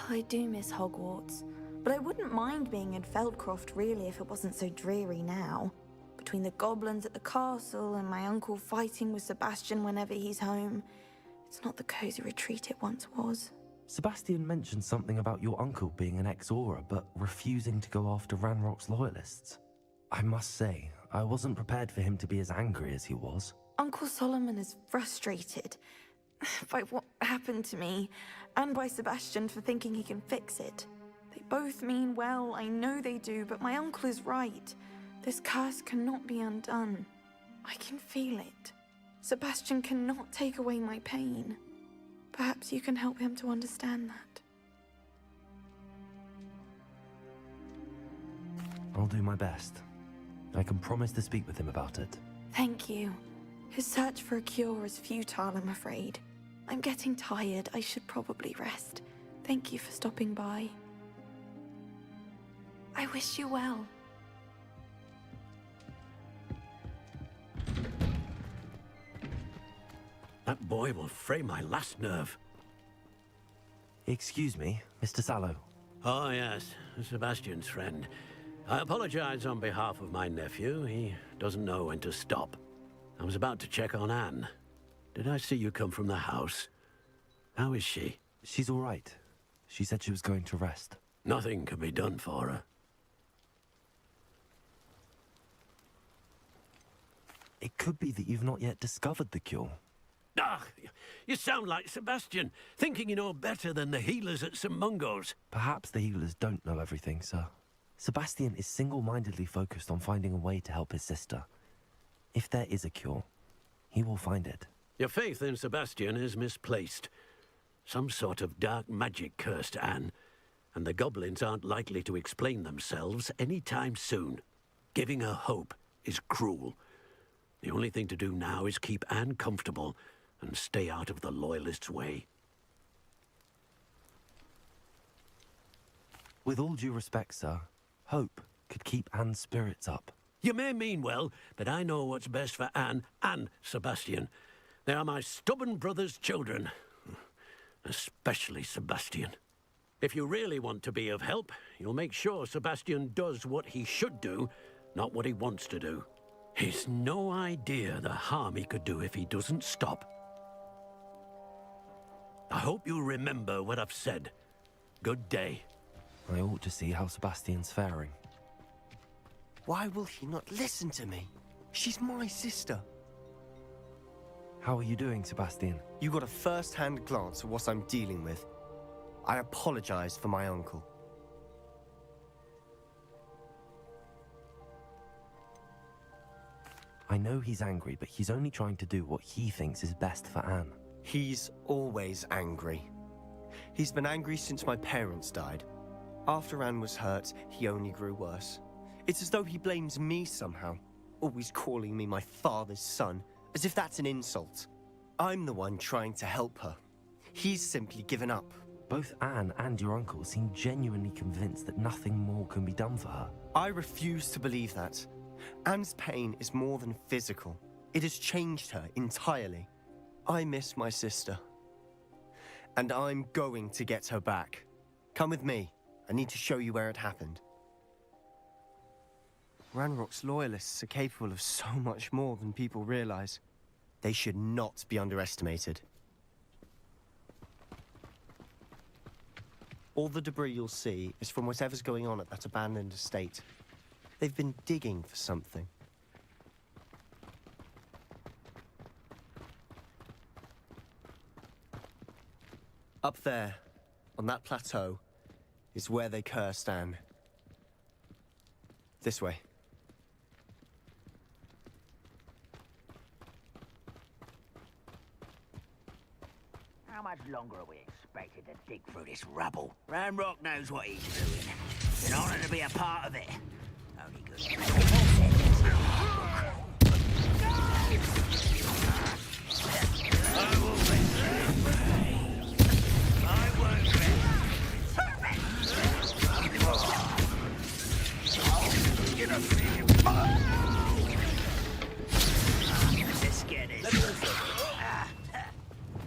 Speaker 11: I do miss Hogwarts, but I wouldn't mind being in Feldcroft, really, if it wasn't so dreary now. Between the goblins at the castle and my uncle fighting with Sebastian whenever he's home, it's not the cozy retreat it once was.
Speaker 6: Sebastian mentioned something about your uncle being an ex-Auror, but refusing to go after Ranrock's loyalists. I must say, I wasn't prepared for him to be as angry as he was.
Speaker 11: Uncle Solomon is frustrated by what happened to me, and by Sebastian for thinking he can fix it. They both mean well, I know they do, but my uncle is right. This curse cannot be undone. I can feel it. Sebastian cannot take away my pain. Perhaps you can help him to understand that.
Speaker 6: I'll do my best. I can promise to speak with him about it.
Speaker 11: Thank you. His search for a cure is futile, I'm afraid. I'm getting tired. I should probably rest. Thank you for stopping by. I wish you well.
Speaker 12: That boy will fray my last nerve.
Speaker 6: Excuse me, Mr. Sallow.
Speaker 12: Oh, yes, Sebastian's friend. I apologize on behalf of my nephew. He doesn't know when to stop. I was about to check on Anne. Did I see you come from the house? How is she?
Speaker 6: She's all right. She said she was going to rest.
Speaker 12: Nothing can be done for her.
Speaker 6: It could be that you've not yet discovered the cure.
Speaker 12: Ah, you sound like Sebastian, thinking you know better than the healers at St. Mungo's.
Speaker 6: Perhaps the healers don't know everything, sir. Sebastian is single-mindedly focused on finding a way to help his sister. If there is a cure, he will find it.
Speaker 12: Your faith in Sebastian is misplaced. Some sort of dark magic cursed Anne, and the goblins aren't likely to explain themselves anytime soon. Giving her hope is cruel. The only thing to do now is keep Anne comfortable and stay out of the Loyalists' way.
Speaker 6: With all due respect, sir, hope could keep Anne's spirits up.
Speaker 12: You may mean well, but I know what's best for Anne and Sebastian. They are my stubborn brother's children. Especially Sebastian. If you really want to be of help, you'll make sure Sebastian does what he should do, not what he wants to do. He's no idea the harm he could do if he doesn't stop. I hope you'll remember what I've said. Good day.
Speaker 6: I ought to see how Sebastian's faring.
Speaker 10: Why will he not listen to me? She's my sister.
Speaker 6: How are you doing, Sebastian?
Speaker 10: You got a first-hand glance at what I'm dealing with. I apologize for my uncle.
Speaker 6: I know he's angry, but he's only trying to do what he thinks is best for Anne.
Speaker 10: He's always angry. He's been angry since my parents died. After Anne was hurt, he only grew worse. It's as though he blames me somehow. always calling me my father's son, as if that's an insult. I'm the one trying to help her. He's simply given up.
Speaker 6: Both Anne and your uncle seem genuinely convinced that nothing more can be done for her.
Speaker 10: I refuse to believe that. Anne's pain is more than physical. It has changed her entirely. I miss my sister. And I'm going to get her back. Come with me. I need to show you where it happened. Ranrock's loyalists are capable of so much more than people realize. They should not be underestimated. All the debris you'll see is from whatever's going on at that abandoned estate. They've been digging for something. Up there, on that plateau, is where they cursed Anne. This way.
Speaker 4: How much longer are we expected to dig through this rubble? Ranrock knows what he's doing. It's an honor to be a part of it. Only good.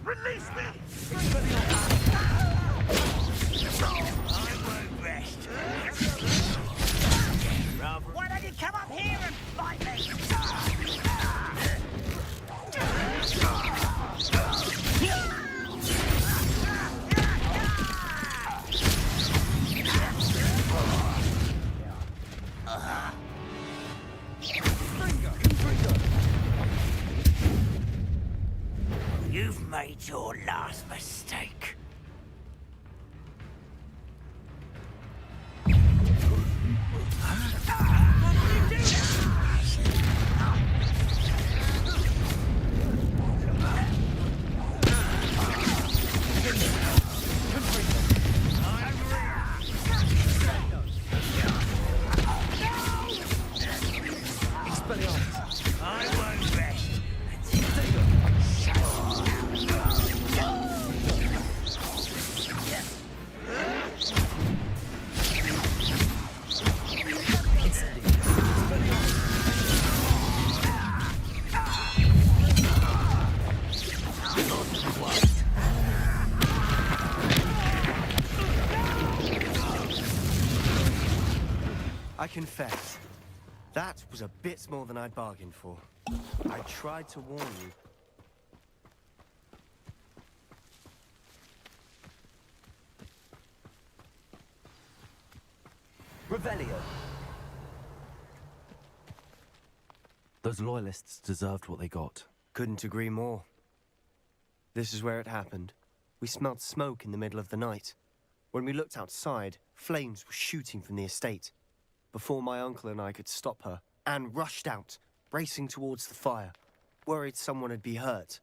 Speaker 5: Release me!
Speaker 4: Why don't you come up here and fight me? You've made your last mistake.
Speaker 10: I confess, that was a bit more than I'd bargained for. I tried to warn you.
Speaker 6: Revelio! Those loyalists deserved what they got.
Speaker 10: Couldn't agree more. This is where it happened. We smelled smoke in the middle of the night. When we looked outside, flames were shooting from the estate. Before my uncle and I could stop her, Anne rushed out, racing towards the fire, worried someone had been hurt.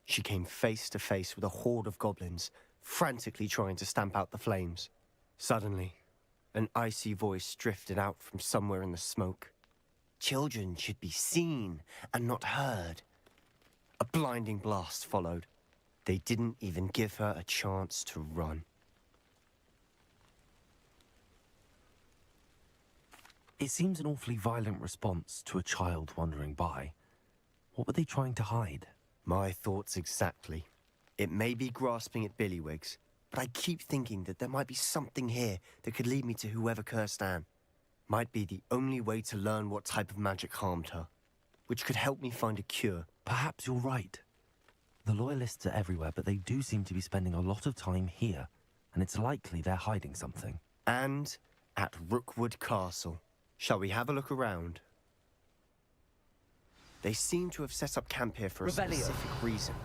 Speaker 10: She came face to face with a horde of goblins, frantically trying to stamp out the flames. Suddenly, an icy voice drifted out from somewhere in the smoke. Children should be seen and not heard. A blinding blast followed. They didn't even give her a chance to run.
Speaker 6: It seems an awfully violent response to a child wandering by. What were they trying to hide?
Speaker 10: My thoughts exactly. It may be grasping at Billywigs, but I keep thinking that there might be something here that could lead me to whoever cursed Anne. Might be the only way to learn what type of magic harmed her, which could help me find a cure.
Speaker 6: Perhaps you're right. The loyalists are everywhere, but they do seem to be spending a lot of time here, and it's likely they're hiding something.
Speaker 10: And at Rookwood Castle. Shall we have a look around? They seem to have set up camp here for a specific reason.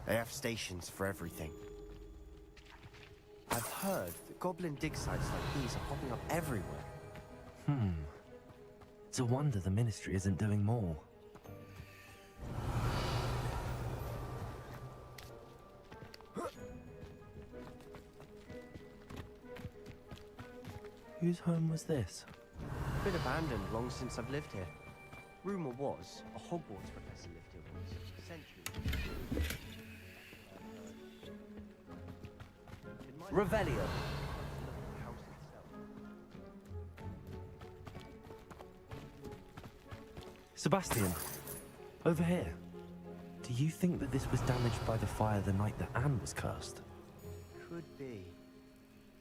Speaker 10: They have stations for everything. I've heard that goblin dig sites like these are popping up everywhere.
Speaker 6: It's a wonder the Ministry isn't doing more. Whose home was this?
Speaker 10: Been abandoned long since I've lived here. Rumor was, a Hogwarts professor lived here once, centuries.
Speaker 4: Revelio.
Speaker 6: Sebastian, over here. Do you think that this was damaged by the fire the night that Anne was cursed?
Speaker 10: Could be.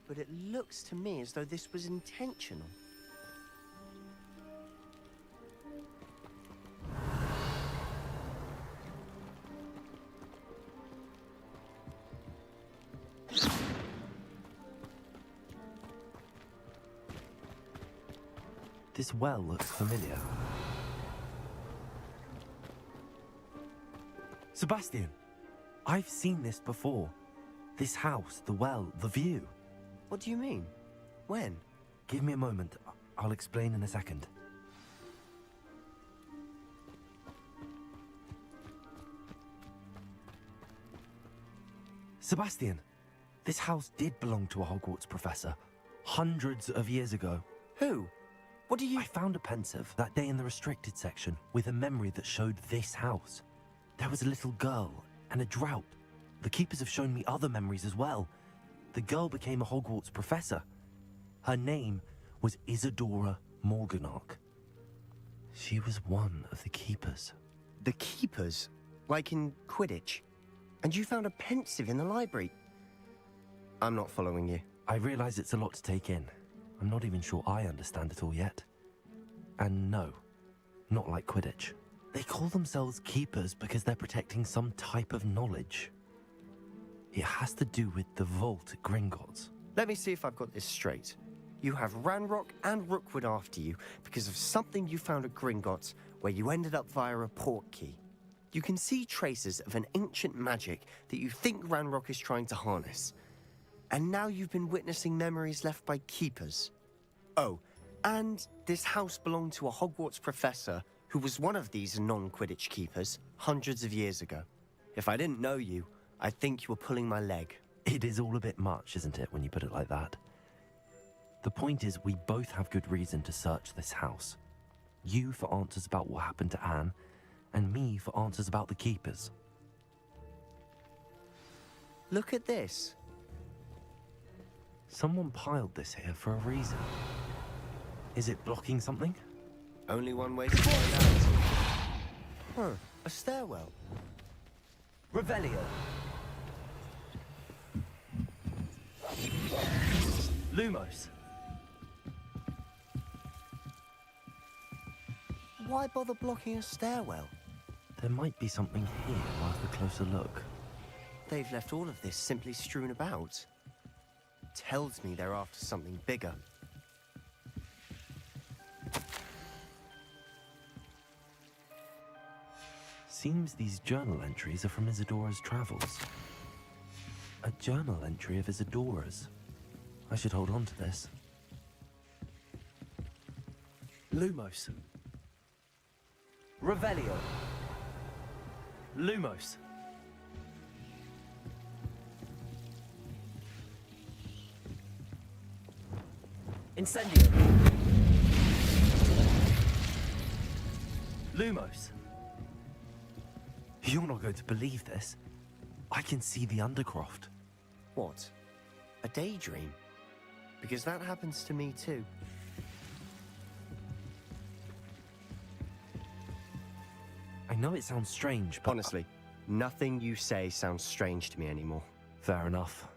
Speaker 10: But it looks to me as though this was intentional.
Speaker 6: This well looks familiar. Sebastian, I've seen this before. This house, the well, the view.
Speaker 10: What do you mean? When?
Speaker 6: Give me a moment. I'll explain in a second. Sebastian, this house did belong to a Hogwarts professor, hundreds of years ago.
Speaker 10: Who? What do you...
Speaker 6: I found a pensive that day in the restricted section with a memory that showed this house. There was a little girl and a drought. The keepers have shown me other memories as well. The girl became a Hogwarts professor. Her name was Isadora Morganach. She was one of the keepers.
Speaker 10: The keepers? Like in Quidditch? And you found a pensive in the library? I'm not following you.
Speaker 6: I realize it's a lot to take in. I'm not even sure I understand it all yet. And no, not like Quidditch. They call themselves keepers because they're protecting some type of knowledge. It has to do with the vault at Gringotts.
Speaker 10: Let me see if I've got this straight. You have Ranrock and Rookwood after you because of something you found at Gringotts where you ended up via a port key. You can see traces of an ancient magic that you think Ranrock is trying to harness. And now you've been witnessing memories left by keepers. Oh, and this house belonged to a Hogwarts professor who was one of these non-Quidditch keepers hundreds of years ago. If I didn't know you, I'd think you were pulling my leg.
Speaker 6: It is all a bit much, isn't it, when you put it like that? The point is, we both have good reason to search this house. You for answers about what happened to Anne, and me for answers about the keepers.
Speaker 10: Look at this.
Speaker 6: Someone piled this here for a reason. Is it blocking something?
Speaker 10: Only one way to find out. Huh, a stairwell.
Speaker 4: Revelio. Lumos.
Speaker 10: Why bother blocking a stairwell?
Speaker 6: There might be something here worth a closer look.
Speaker 10: They've left all of this simply strewn about. Tells me they're after something bigger.
Speaker 6: Seems these journal entries are from Isadora's travels. A journal entry of Isadora's. I should hold on to this.
Speaker 4: Lumos. Revelio. Lumos. Incendio. Lumos.
Speaker 6: You're not going to believe this. I can see the Undercroft.
Speaker 10: What? A daydream? Because that happens to me too.
Speaker 6: I know it sounds strange, but...
Speaker 10: Honestly, nothing you say sounds strange to me anymore.
Speaker 6: Fair enough.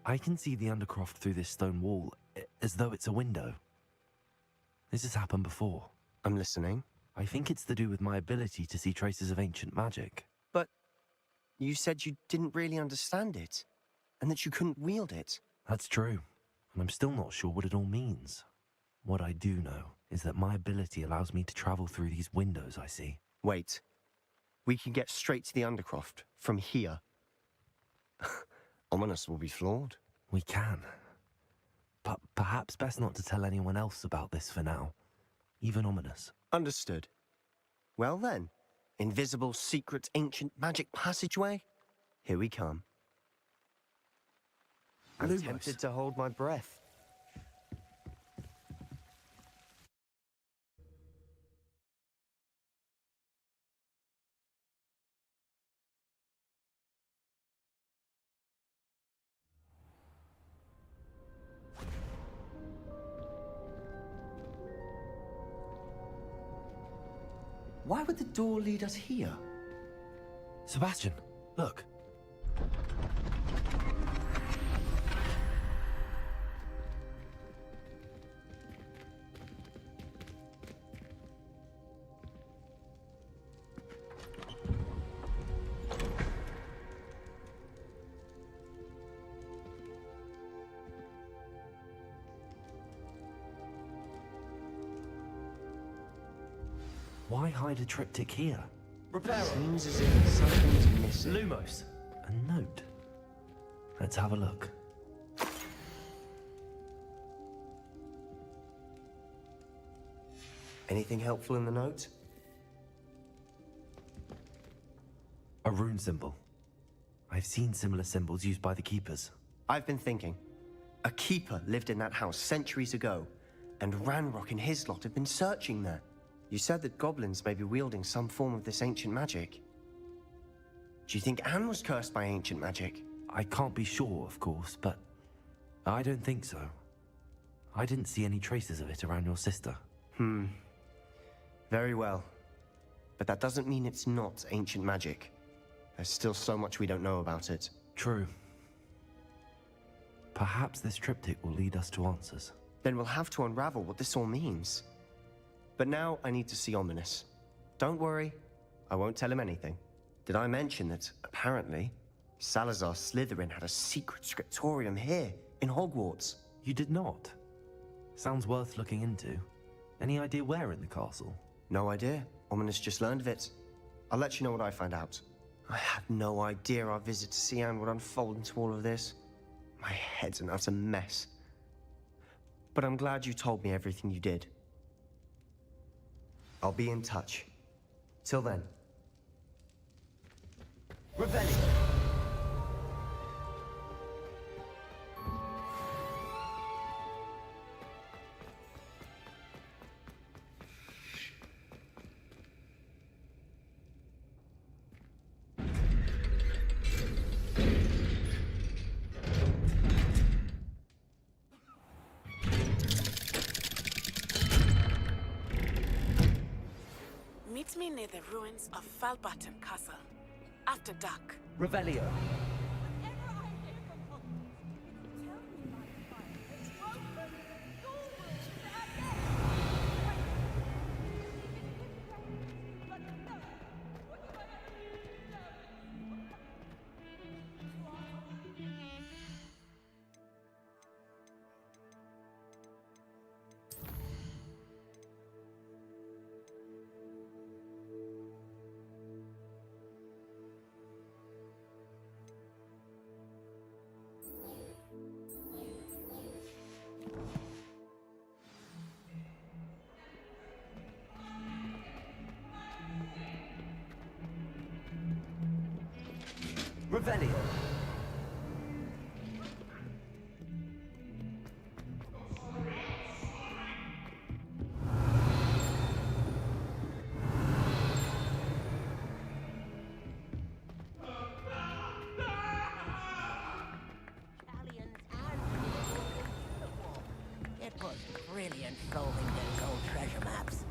Speaker 6: I can see the Undercroft through this stone wall, as though it's a window. This has happened before.
Speaker 10: I'm listening.
Speaker 6: I think it's to do with my ability to see traces of ancient magic.
Speaker 10: But you said you didn't really understand it, and that you couldn't wield it.
Speaker 6: That's true, and I'm still not sure what it all means. What I do know is that my ability allows me to travel through these windows I see.
Speaker 10: Wait. We can get straight to the Undercroft from here. Ominous will be flawed.
Speaker 6: We can. But perhaps best not to tell anyone else about this for now. Even Ominous.
Speaker 10: Understood. Well then, invisible, secret, ancient magic passageway? Here we come. I'm tempted to hold my breath. Why would the door lead us here?
Speaker 6: Sebastian, look. Why hide a triptych here?
Speaker 10: Seems as if something's missing.
Speaker 6: Lumos. A note. Let's have a look.
Speaker 10: Anything helpful in the note?
Speaker 6: A rune symbol. I've seen similar symbols used by the keepers.
Speaker 10: I've been thinking. A keeper lived in that house centuries ago, and Ranrock and his lot have been searching there. You said that goblins may be wielding some form of this ancient magic. Do you think Anne was cursed by ancient magic?
Speaker 6: I can't be sure, of course, but I don't think so. I didn't see any traces of it around your sister.
Speaker 10: Very well. But that doesn't mean it's not ancient magic. There's still so much we don't know about it.
Speaker 6: True. Perhaps this triptych will lead us to answers.
Speaker 10: Then we'll have to unravel what this all means. But now I need to see Ominous. Don't worry, I won't tell him anything. Did I mention that, apparently, Salazar Slytherin had a secret scriptorium here, in Hogwarts?
Speaker 6: You did not? Sounds worth looking into. Any idea where in the castle?
Speaker 10: No idea. Ominous just learned of it. I'll let you know what I find out. I had no idea our visit to Cian would unfold into all of this. My head's an utter mess. But I'm glad you told me everything you did. I'll be in touch. Till then. Revelio.
Speaker 13: Meet me near the ruins of Falbottom Castle. After dark.
Speaker 10: Revelio. Revelio.
Speaker 8: It was brilliant solving those old treasure maps.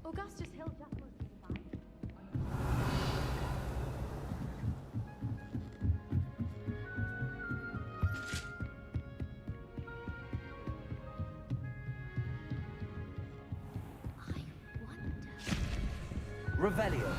Speaker 14: Augustus Hill just was designed.
Speaker 10: Revelio.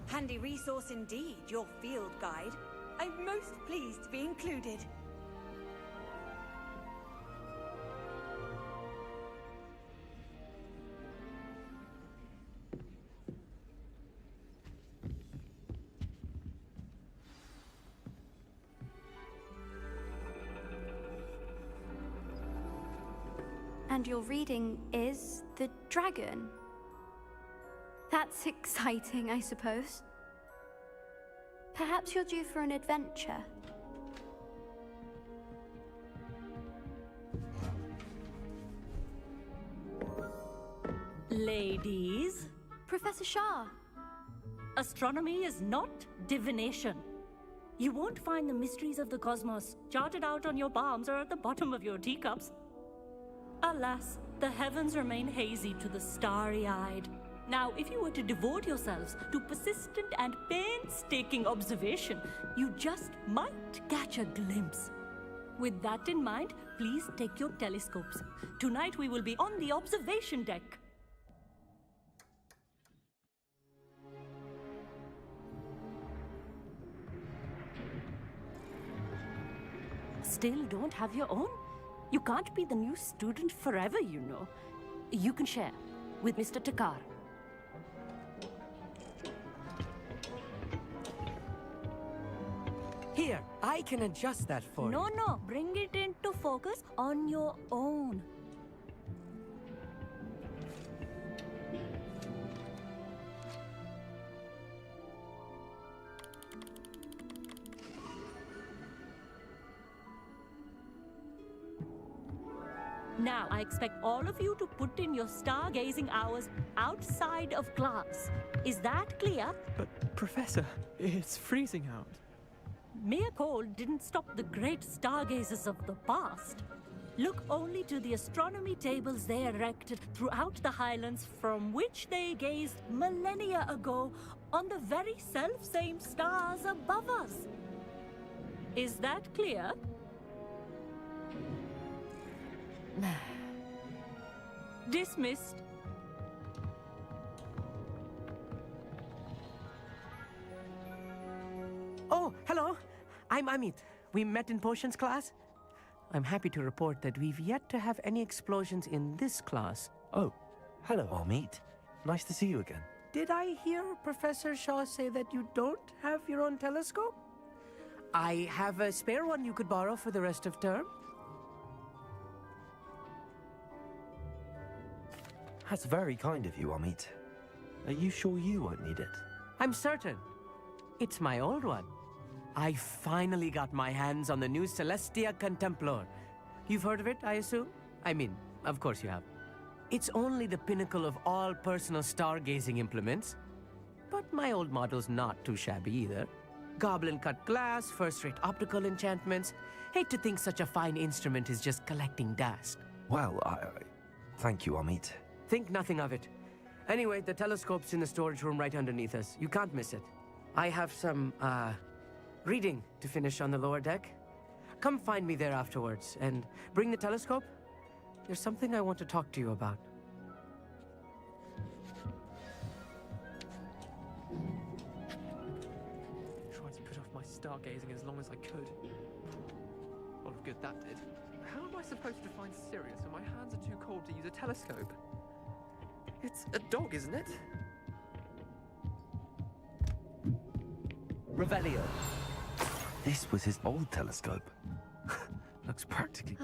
Speaker 2: Handy resource indeed, your field guide. I'm most pleased to be included.
Speaker 14: And your reading is the dragon. That's exciting, I suppose. Perhaps you're due for an adventure.
Speaker 15: Ladies,
Speaker 14: Professor Shah.
Speaker 15: astronomy is not divination. You won't find the mysteries of the cosmos charted out on your palms or at the bottom of your teacups. Alas, the heavens remain hazy to the starry-eyed. Now, if you were to devote yourselves to persistent and painstaking observation, you just might catch a glimpse. With that in mind, please take your telescopes. Tonight we will be on the observation deck. Still don't have your own? You can't be the new student forever, you know. You can share with Mr. Takar.
Speaker 16: Here, I can adjust that for you.
Speaker 15: No, bring it into focus on your own. Now, I expect all of you to put in your stargazing hours outside of class. Is that clear?
Speaker 16: But, Professor, it's freezing out.
Speaker 15: Mere cold didn't stop the great stargazers of the past. Look only to the astronomy tables they erected throughout the highlands from which they gazed millennia ago on the very self-same stars above us. Is that clear? Dismissed.
Speaker 16: Oh, hello. I'm Amit. We met in potions class. I'm happy to report that we've yet to have any explosions in this class.
Speaker 6: Oh, hello, Amit. Nice to see you again.
Speaker 16: Did I hear Professor Shaw say that you don't have your own telescope? I have a spare one you could borrow for the rest of term.
Speaker 6: That's very kind of you, Amit. Are you sure you won't need it?
Speaker 16: I'm certain. It's my old one. I finally got my hands on the new Celestia Contemplar. You've heard of it, I assume? I mean, of course you have. It's only the pinnacle of all personal stargazing implements. But my old model's not too shabby either. Goblin-cut glass, first-rate optical enchantments. Hate to think such a fine instrument is just collecting dust.
Speaker 6: Well, thank you, Amit.
Speaker 16: Think nothing of it. Anyway, the telescope's in the storage room right underneath us. You can't miss it. I have some, reading to finish on the lower deck. Come find me there afterwards, and bring the telescope. There's something I want to talk to you about.
Speaker 17: Tried to put off my stargazing as long as I could. A lot of good that did. How am I supposed to find Sirius when my hands are too cold to use a telescope? It's a dog, isn't it?
Speaker 16: Revelio.
Speaker 6: This was his old telescope. Looks practically...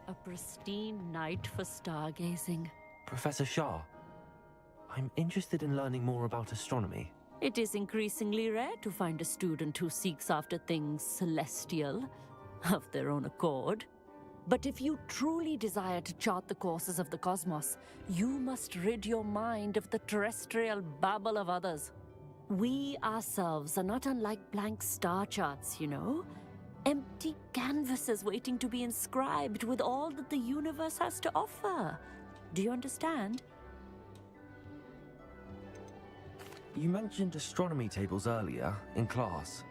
Speaker 15: A pristine night for stargazing.
Speaker 6: Professor Shah, I'm interested in learning more about astronomy.
Speaker 15: It is increasingly rare to find a student who seeks after things celestial, of their own accord. But if you truly desire to chart the courses of the cosmos, you must rid your mind of the terrestrial babble of others. We ourselves are not unlike blank star charts, you know? Empty canvases waiting to be inscribed with all that the universe has to offer. Do you understand?
Speaker 6: You mentioned astronomy tables earlier, in class.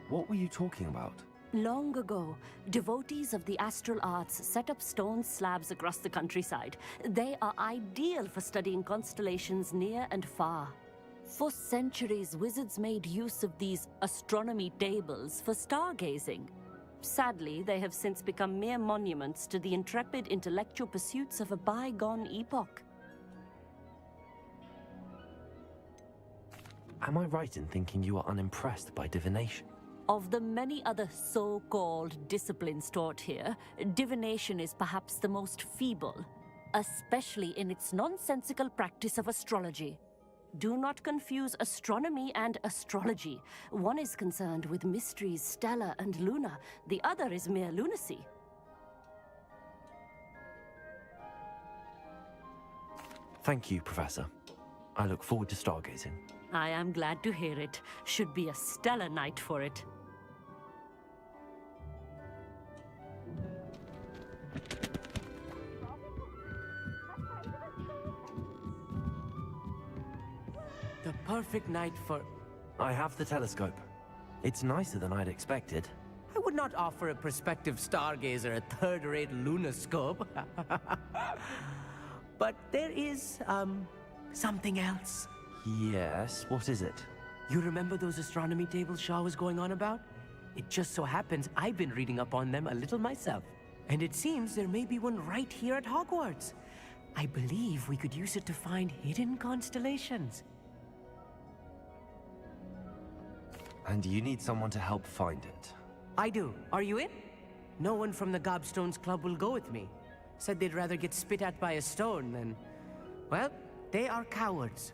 Speaker 6: What were you talking about?
Speaker 15: Long ago, devotees of the astral arts set up stone slabs across the countryside. They are ideal for studying constellations near and far. For centuries, wizards made use of these astronomy tables for stargazing. Sadly, they have since become mere monuments to the intrepid intellectual pursuits of a bygone epoch.
Speaker 6: Am I right in thinking you are unimpressed by divination?
Speaker 15: Of the many other so-called disciplines taught here, divination is perhaps the most feeble, especially in its nonsensical practice of astrology. Do not confuse astronomy and astrology. One is concerned with mysteries stellar and lunar, the other is mere lunacy.
Speaker 6: Thank you, Professor. I look forward to stargazing.
Speaker 15: I am glad to hear it. Should be a stellar night for it.
Speaker 16: The perfect night for...
Speaker 6: I have the telescope. It's nicer than I'd expected.
Speaker 16: I would not offer a prospective stargazer a third-rate lunoscope. But there is, something else.
Speaker 6: Yes, what is it?
Speaker 16: You remember those astronomy tables Shaw was going on about? It just so happens I've been reading up on them a little myself. And it seems there may be one right here at Hogwarts. I believe we could use it to find hidden constellations.
Speaker 6: And you need someone to help find it.
Speaker 16: I do. Are you in? No one from the Gobstones Club will go with me. Said they'd rather get spit at by a stone than... Well, they are cowards.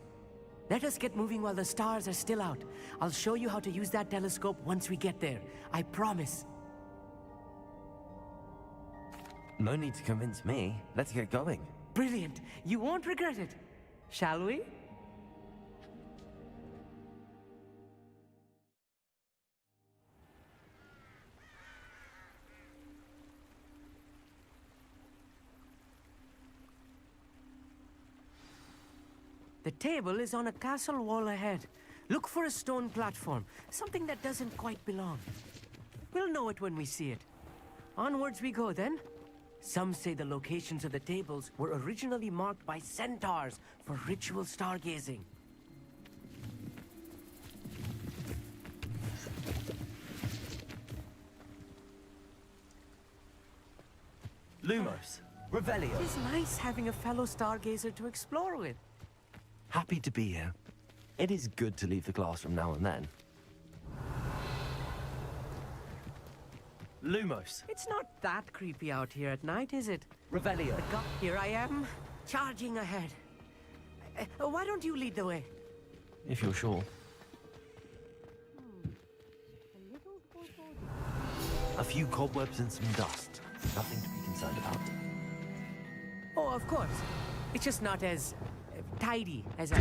Speaker 16: Let us get moving while the stars are still out. I'll show you how to use that telescope once we get there. I promise.
Speaker 6: No need to convince me. Let's get going.
Speaker 16: Brilliant. You won't regret it. Shall we? The table is on a castle wall ahead. Look for a stone platform, something that doesn't quite belong. We'll know it when we see it. Onwards we go then. Some say the locations of the tables were originally marked by centaurs for ritual stargazing.
Speaker 6: Lumos, Revelio.
Speaker 16: It is nice having a fellow stargazer to explore with.
Speaker 6: Happy to be here. It is good to leave the classroom now and then. Lumos.
Speaker 16: It's not that creepy out here at night, is it?
Speaker 6: Revelio.
Speaker 16: Here I am, charging ahead. Why don't you lead the way?
Speaker 6: If you're sure. A few cobwebs and some dust. Nothing to be concerned about.
Speaker 16: Oh, of course. It's just not as tidy as I...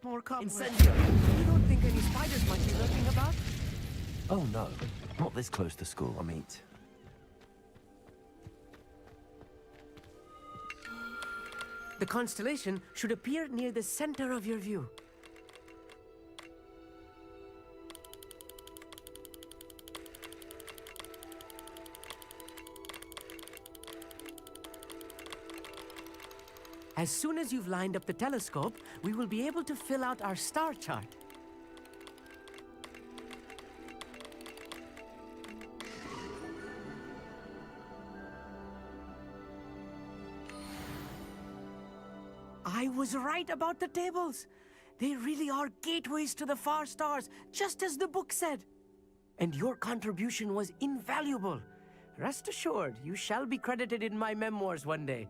Speaker 16: More cobwebs.
Speaker 6: Incendio!
Speaker 16: You don't think any spiders might be lurking about?
Speaker 6: Oh no, not this close to school, I mean.
Speaker 16: The constellation should appear near the center of your view. As soon as you've lined up the telescope, we will be able to fill out our star chart. I was right about the tables. They really are gateways to the far stars, just as the book said. And your contribution was invaluable. Rest assured, you shall be credited in my memoirs one day.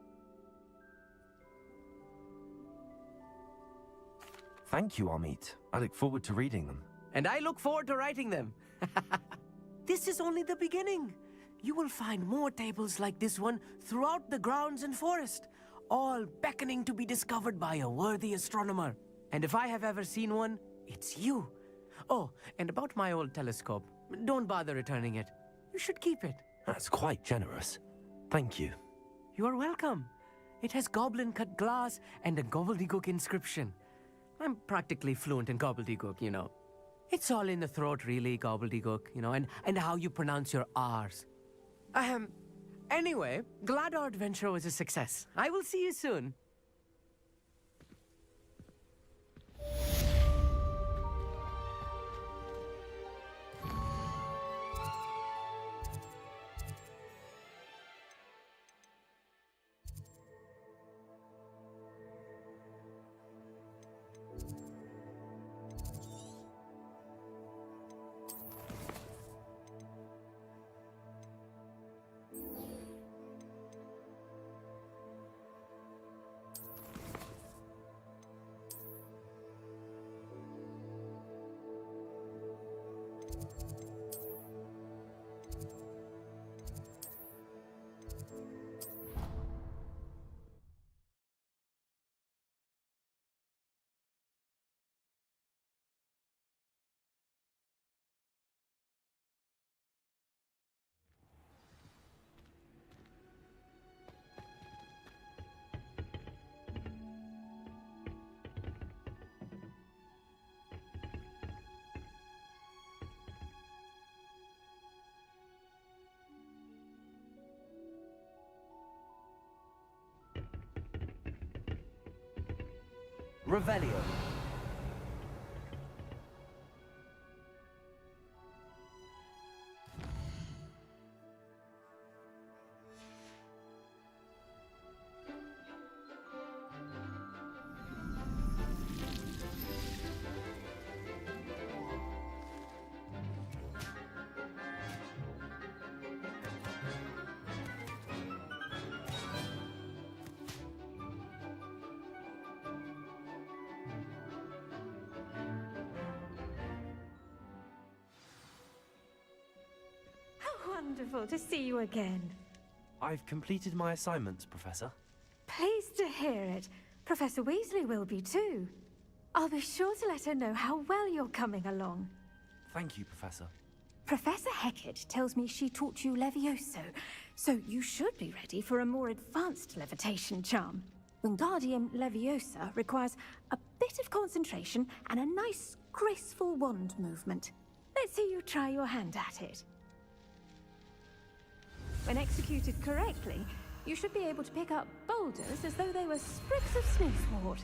Speaker 6: Thank you, Amit. I look forward to reading them.
Speaker 16: And I look forward to writing them. This is only the beginning. You will find more tables like this one throughout the grounds and forest, all beckoning to be discovered by a worthy astronomer. And if I have ever seen one, it's you. Oh, and about my old telescope, don't bother returning it. You should keep it.
Speaker 6: That's quite generous. Thank you.
Speaker 16: You're welcome. It has goblin-cut glass and a gobbledygook inscription. I'm practically fluent in gobbledygook, you know. It's all in the throat, really, gobbledygook, you know, and how you pronounce your R's. Anyway, glad our adventure was a success. I will see you soon. Revelio.
Speaker 18: Wonderful to see you again.
Speaker 6: I've completed my assignments, Professor.
Speaker 18: Pleased to hear it. Professor Weasley will be too. I'll be sure to let her know how well you're coming along.
Speaker 6: Thank you, Professor.
Speaker 18: Professor Hecat tells me she taught you Levioso, so you should be ready for a more advanced levitation charm. Wingardium Leviosa requires a bit of concentration and a nice, graceful wand movement. Let's see you try your hand at it. When executed correctly, you should be able to pick up boulders as though they were sprigs of snooswort.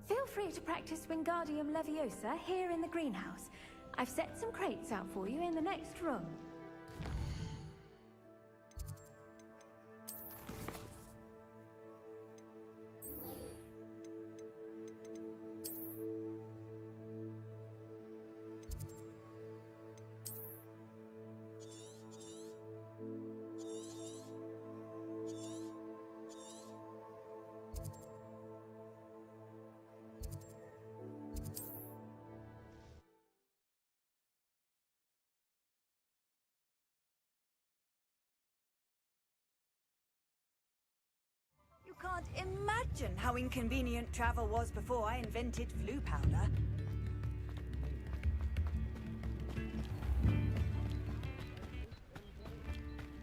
Speaker 18: Feel free to practice Wingardium Leviosa here in the greenhouse. I've set some crates out for you in the next room.
Speaker 2: You can't imagine how inconvenient travel was before I invented flu powder.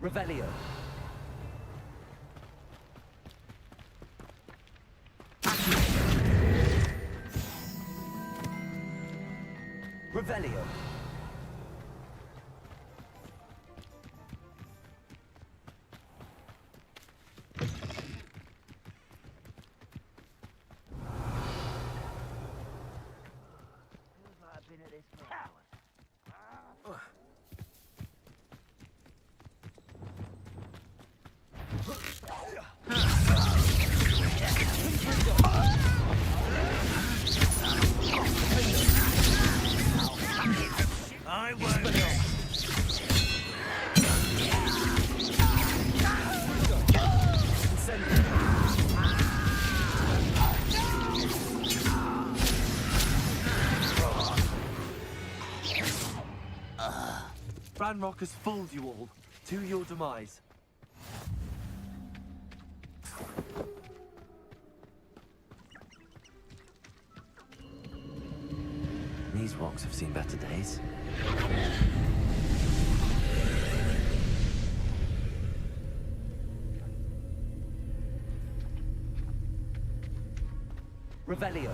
Speaker 16: Revelio. Revelio.
Speaker 12: I won't.
Speaker 6: Ranrock has fooled you all, to your demise. These rocks have seen better days.
Speaker 16: Revelio.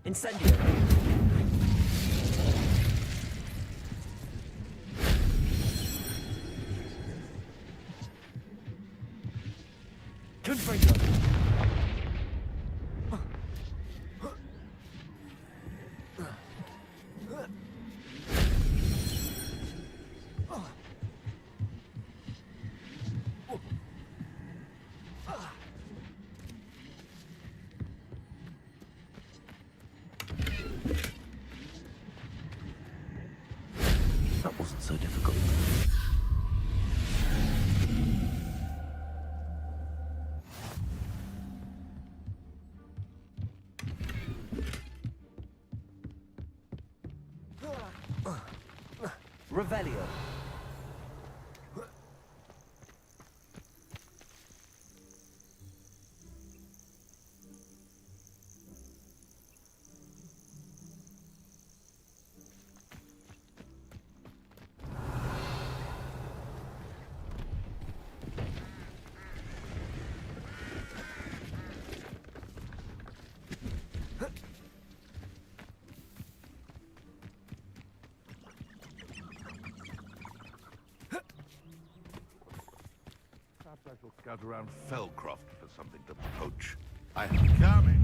Speaker 16: Incendio. Confringo.
Speaker 6: That wasn't so difficult.
Speaker 16: Revelio.
Speaker 5: shall scout around Fellcroft for something to poach. I am coming.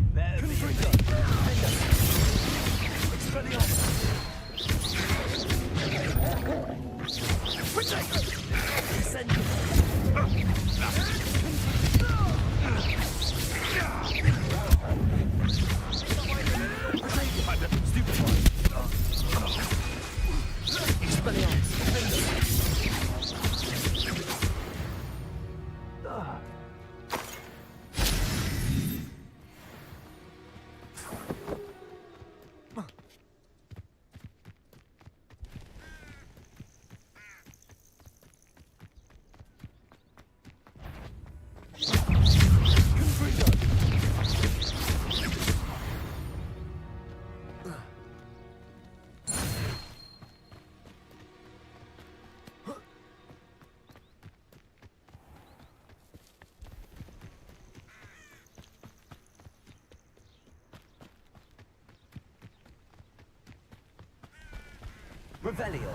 Speaker 6: Revelio.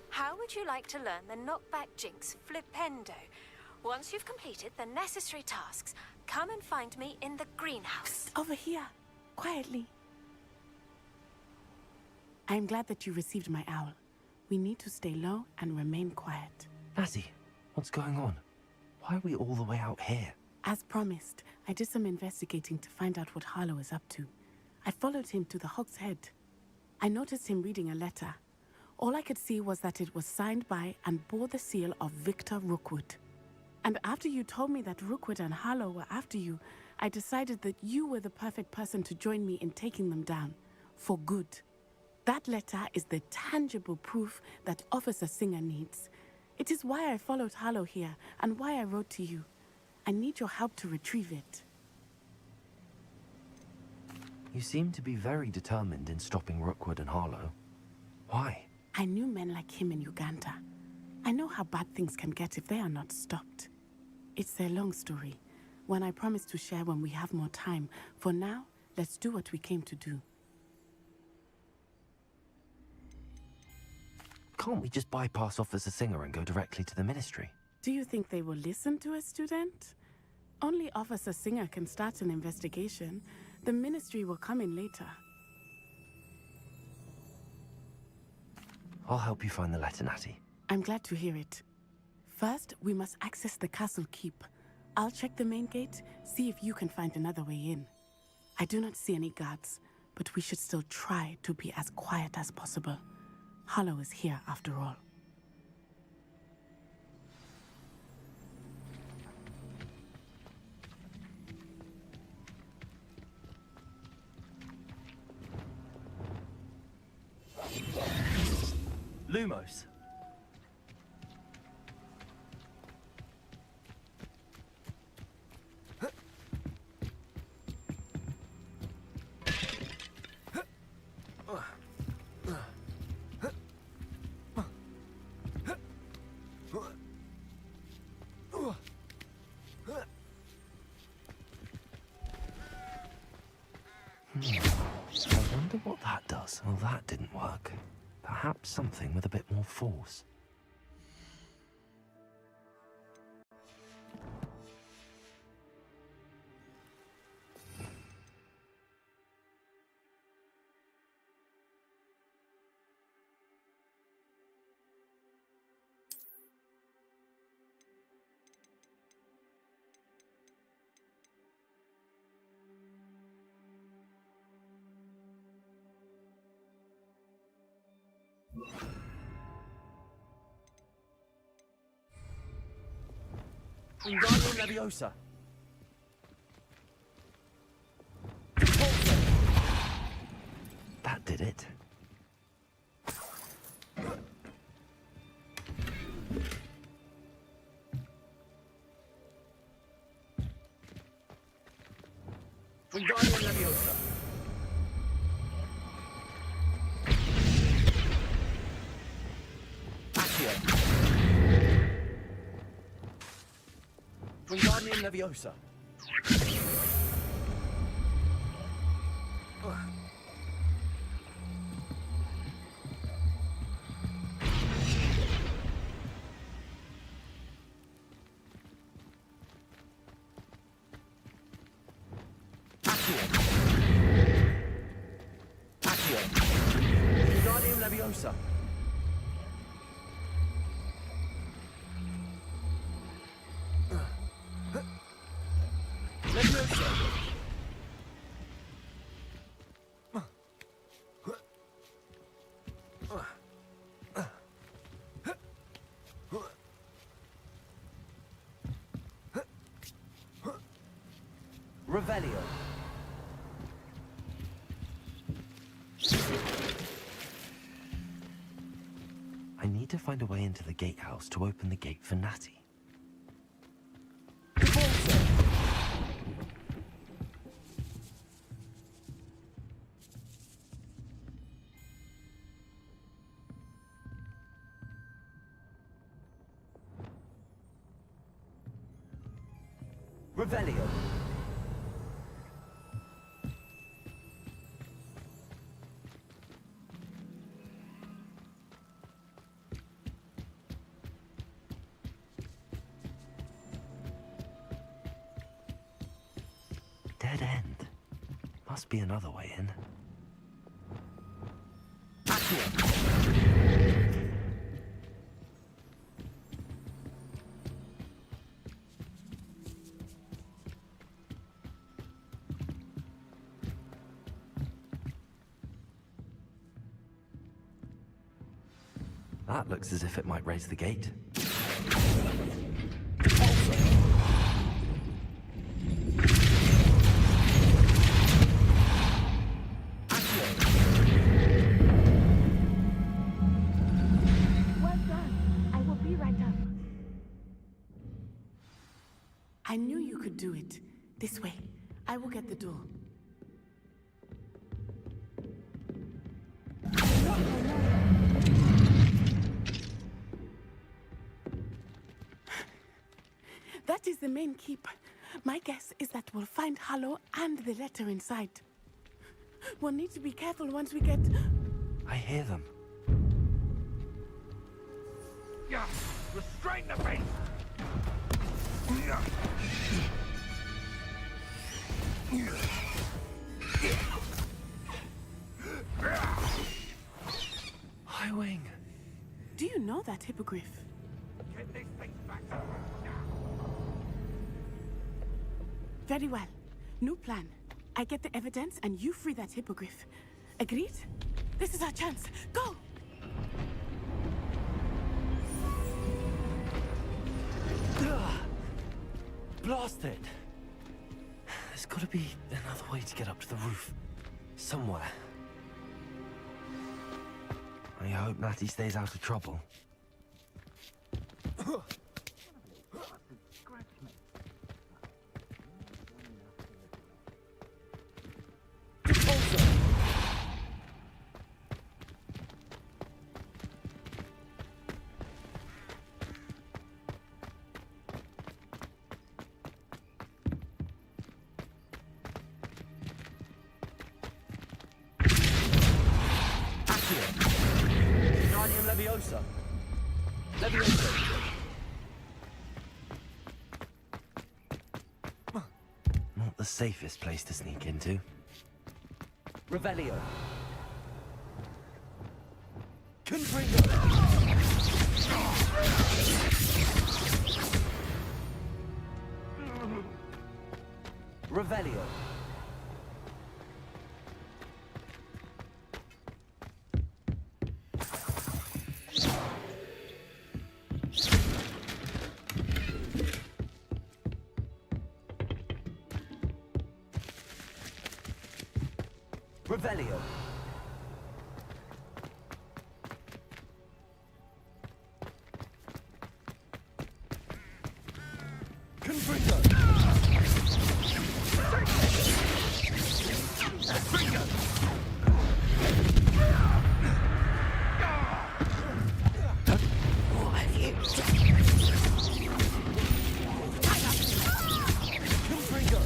Speaker 19: How would you like to learn the knockback jinx flipendo? Once you've completed the necessary tasks, come and find me in the greenhouse.
Speaker 20: Over here, quietly. I'm glad that you received my owl. We need to stay low and remain quiet.
Speaker 6: Natty, what's going on? Why are we all the way out here?
Speaker 20: As promised, I did some investigating to find out what Harlow is up to. I followed him to the Hog's Head. I noticed him reading a letter. All I could see was that it was signed by and bore the seal of Victor Rookwood. And after you told me that Rookwood and Harlow were after you, I decided that you were the perfect person to join me in taking them down. For good. That letter is the tangible proof that Officer Singer needs. It is why I followed Harlow here and why I wrote to you. I need your help to retrieve it.
Speaker 6: You seem to be very determined in stopping Rookwood and Harlow. Why?
Speaker 20: I knew men like him in Uganda. I know how bad things can get if they are not stopped. It's a long story, one I promise to share when we have more time. For now, let's do what we came to do.
Speaker 6: Can't we just bypass Officer Singer and go directly to the Ministry?
Speaker 20: Do you think they will listen to a student? Only Officer Singer can start an investigation. The Ministry will come in later.
Speaker 6: I'll help you find the letter, Natty.
Speaker 20: I'm glad to hear it. First, we must access the castle keep. I'll check the main gate, see if you can find another way in. I do not see any guards, but we should still try to be as quiet as possible. Harlow is here after all.
Speaker 6: Lumos. I wonder what that does. Well, that didn't work. Perhaps something with a bit more force.
Speaker 16: Wingardium Leviosa.
Speaker 6: That did it.
Speaker 16: Wingardium Leviosa. Accio. Wingardium Leviosa.
Speaker 6: Wingardium Leviosa. Leviosa. Revelio. I need to find a way into the gatehouse to open the gate for Natty. Revelio. Dead end. Must be another way in. That looks as if it might raise the gate.
Speaker 20: Well done. I will be right up. I knew you could do it. This way. I will get the door. That is the main keep. My guess is that we'll find Hollow and the letter inside. We'll need to be careful once we get...
Speaker 6: I hear them.
Speaker 5: Yeah, restrain the beast!
Speaker 6: Highwing.
Speaker 20: Do you know that hippogriff?
Speaker 5: Get these things back.
Speaker 20: Very well. New plan. I get the evidence and you free that hippogriff. Agreed? This is our chance. Go!
Speaker 6: Blasted! There's gotta be another way to get up to the roof. Somewhere. I hope Natty stays out of trouble. Wingardium Leviosa. Leviosa. Not the safest place to sneak into. Revelio. Confringo. Revelio. Revelio. Confringo.
Speaker 8: What have you
Speaker 6: Confringo.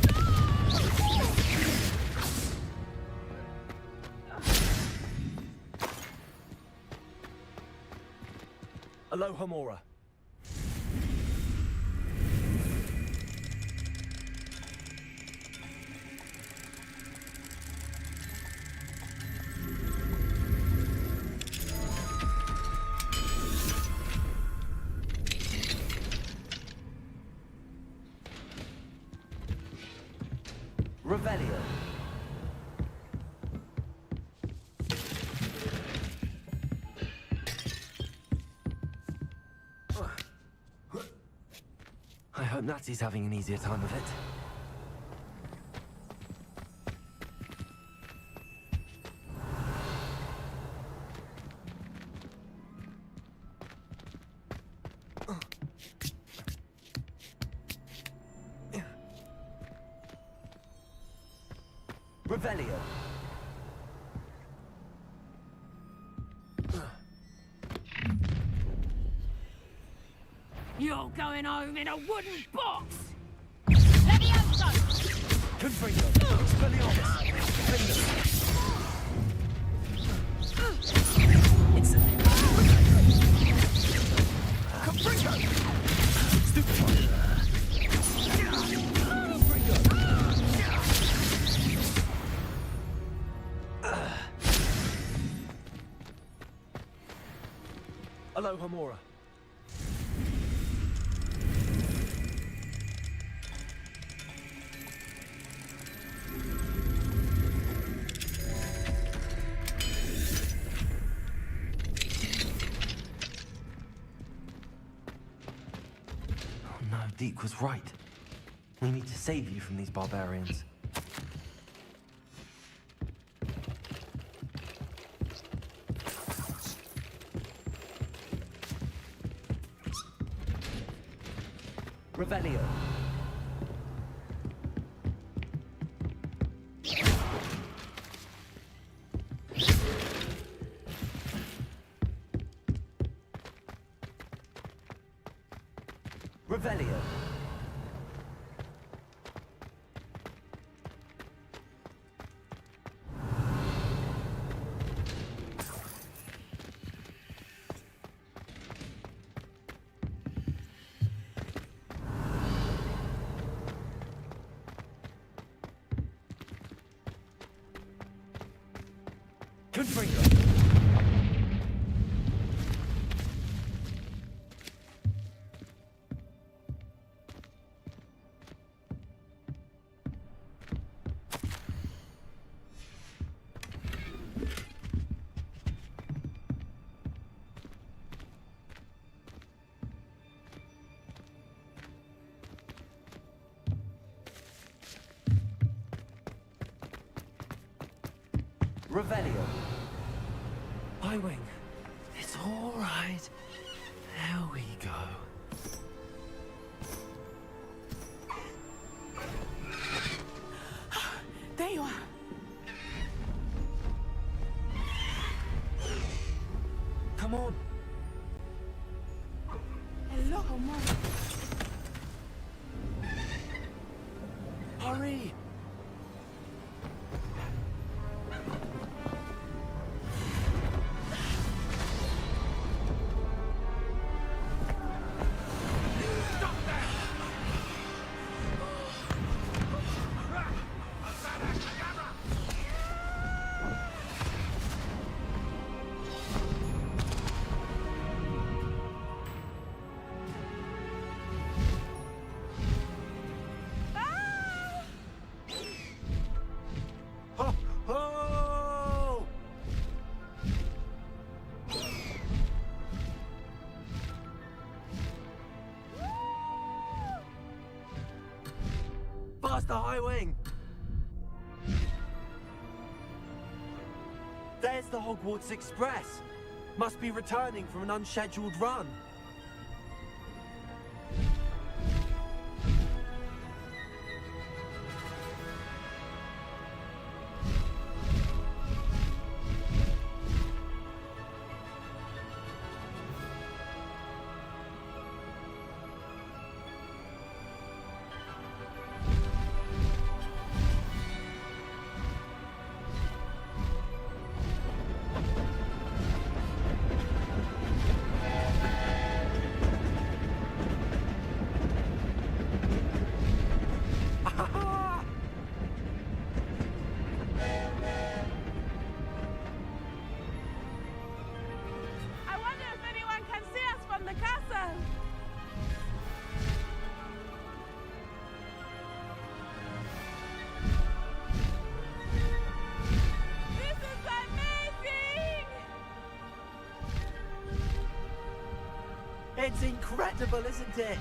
Speaker 6: Aloha Mora. Revelio. I hope Natsy's having an easier time of it. Revelio.
Speaker 7: You're going home in a wooden box!
Speaker 6: Levioso! Confringo! Expelliarmus! Instantly! Confringo! Stupefy! Aloha Mora. Oh no, Deke was right. We need to save you from these barbarians. Revelio. Revelio. Confringo. Revelio. Highwing. It's all right. There we go.
Speaker 20: There you are.
Speaker 6: Come on.
Speaker 20: Hello, Mom.
Speaker 6: Hurry. Faster, Highwing! There's the Hogwarts Express. Must be returning from an unscheduled run. It's incredible, isn't it?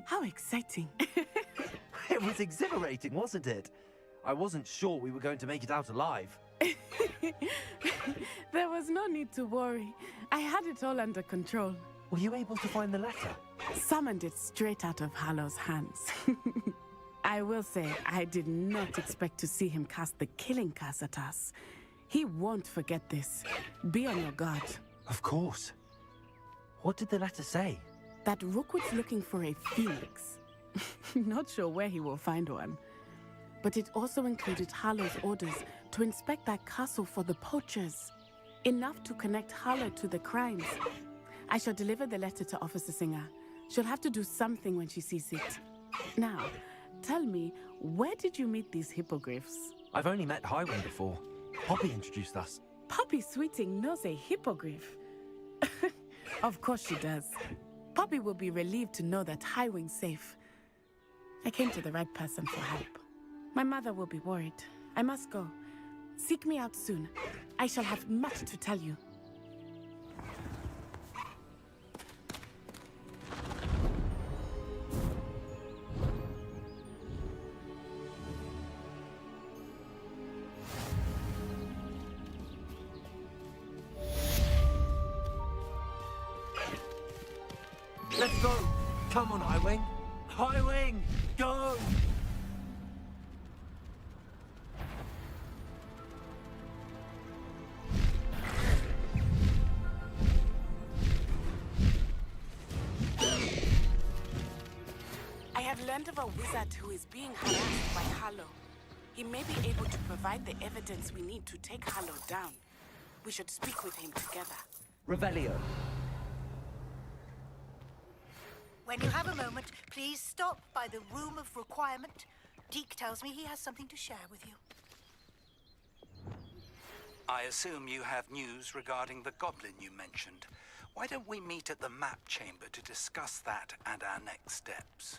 Speaker 20: How exciting.
Speaker 6: It was exhilarating, wasn't it? I wasn't sure we were going to make it out alive.
Speaker 20: There was no need to worry. I had it all under control.
Speaker 6: Were you able to find the letter?
Speaker 20: Summoned it straight out of Harlow's hands. I will say, I did not expect to see him cast the killing curse at us. He won't forget this. Be on your guard.
Speaker 6: Of course. What did the letter say?
Speaker 20: That Rookwood's looking for a phoenix. Not sure where he will find one. But it also included Harlow's orders to inspect that castle for the poachers. Enough to connect Harlow to the crimes. I shall deliver the letter to Officer Singer. She'll have to do something when she sees it. Now, tell me, where did you meet these hippogriffs?
Speaker 6: I've only met Highwing before. Poppy introduced us.
Speaker 20: Poppy Sweeting knows a hippogriff. Of course she does. Poppy will be relieved to know that Highwing's safe. I came to the right person for help. My mother will be worried. I must go. Seek me out soon. I shall have much to tell you.
Speaker 6: Let's go! Come on, Highwing! Highwing! Go!
Speaker 20: I have learned of a wizard who is being harassed by Harlow. He may be able to provide the evidence we need to take Harlow down. We should speak with him together.
Speaker 6: Revelio.
Speaker 21: When you have a moment, please stop by the Room of Requirement. Deke tells me he has something to share with you.
Speaker 22: I assume you have news regarding the goblin you mentioned. Why don't we meet at the map chamber to discuss that and our next steps?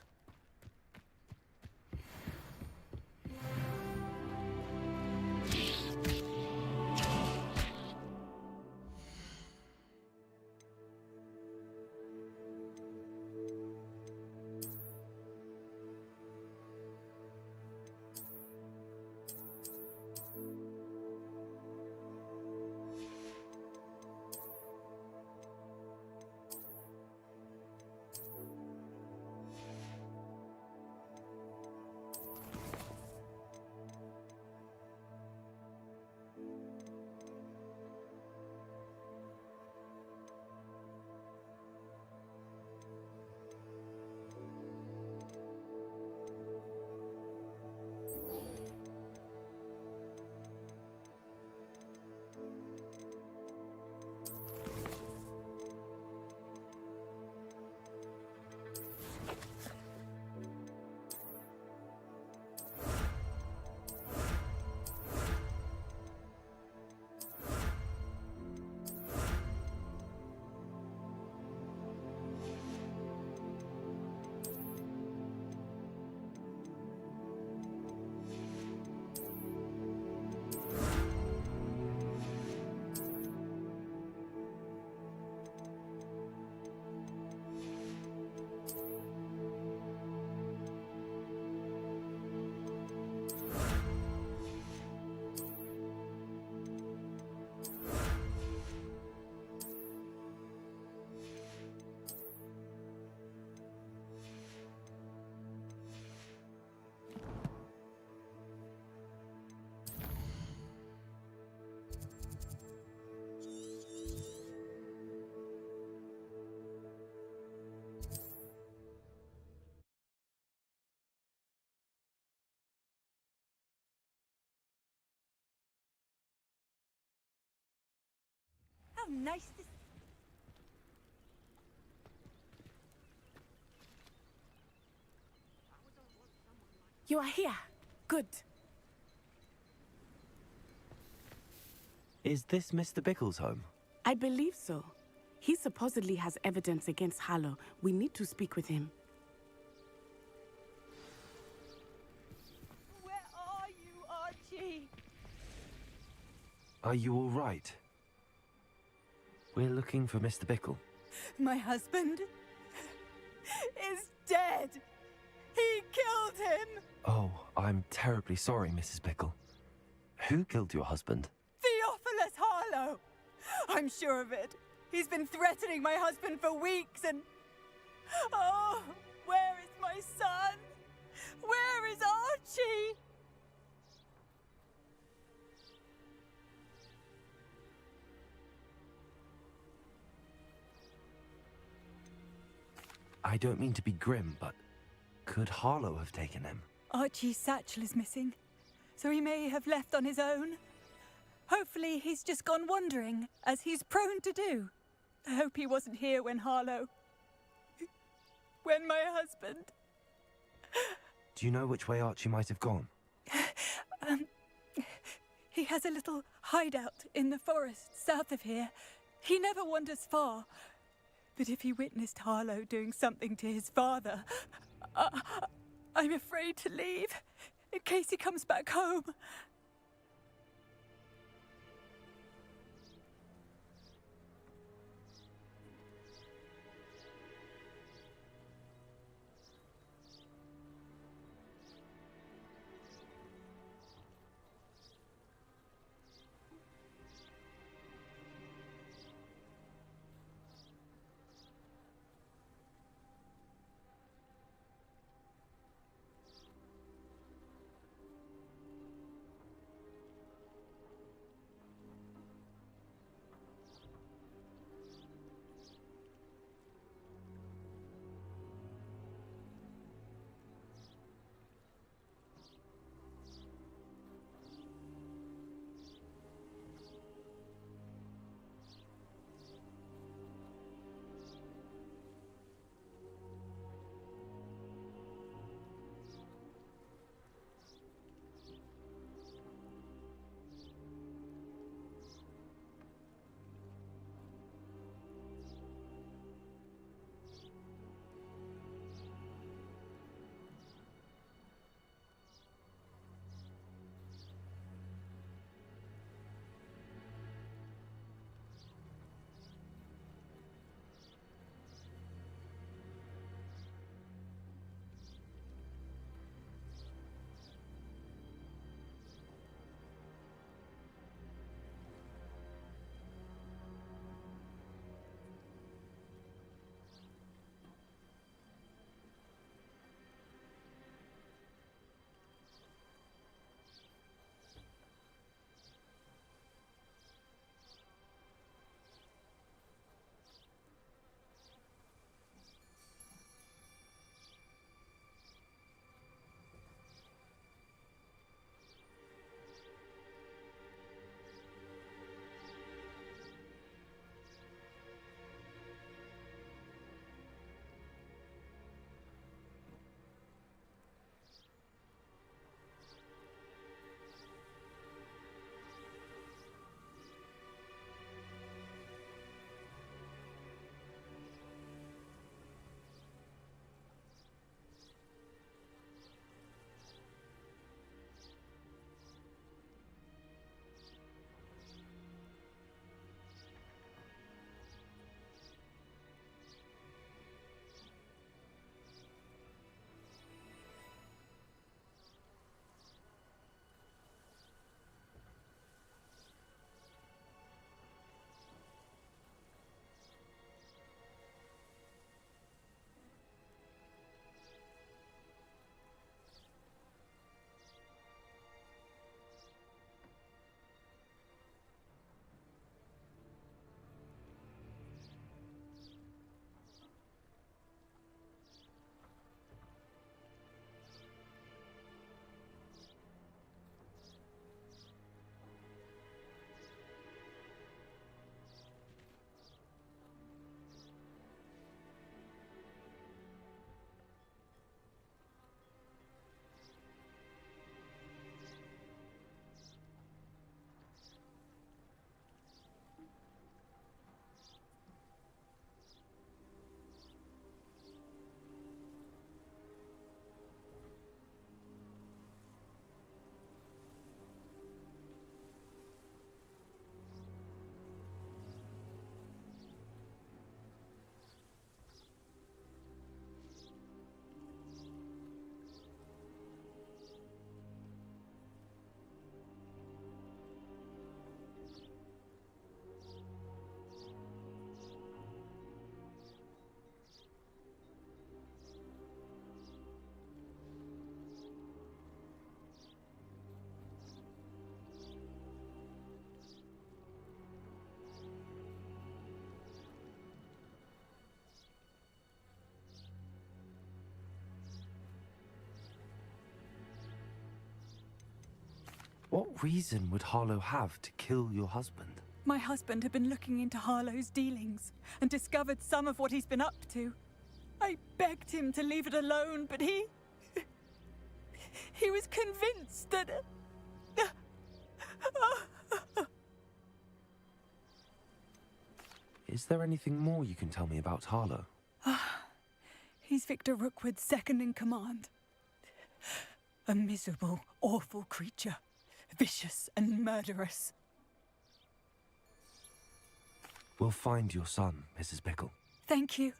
Speaker 2: How nice this...
Speaker 20: You are here. Good.
Speaker 6: Is this Mr. Bickle's home?
Speaker 20: I believe so. He supposedly has evidence against Harlow. We need to speak with him.
Speaker 1: Where are you, Archie?
Speaker 6: Are you all right? We're looking for Mr. Bickle.
Speaker 1: My husband is dead. He killed him.
Speaker 6: Oh, I'm terribly sorry, Mrs. Bickle. Who killed your husband?
Speaker 1: Theophilus Harlow. I'm sure of it. He's been threatening my husband for weeks and... Oh, where is my son? Where is Archie?
Speaker 6: I don't mean to be grim, but could Harlow have taken him?
Speaker 1: Archie's satchel is missing, so he may have left on his own. Hopefully he's just gone wandering, as he's prone to do. I hope he wasn't here when when my husband...
Speaker 6: Do you know which way Archie might have gone?
Speaker 1: He has a little hideout in the forest south of here. He never wanders far. But if he witnessed Harlow doing something to his father, I'm afraid to leave, in case he comes back home.
Speaker 6: What reason would Harlow have to kill your husband?
Speaker 1: My husband had been looking into Harlow's dealings and discovered some of what he's been up to. I begged him to leave it alone, but he was convinced that...
Speaker 6: Is there anything more you can tell me about Harlow?
Speaker 1: He's Victor Rookwood's second in command. A miserable, awful creature. Vicious and murderous.
Speaker 6: We'll find your son, Mrs. Bickle.
Speaker 1: Thank you.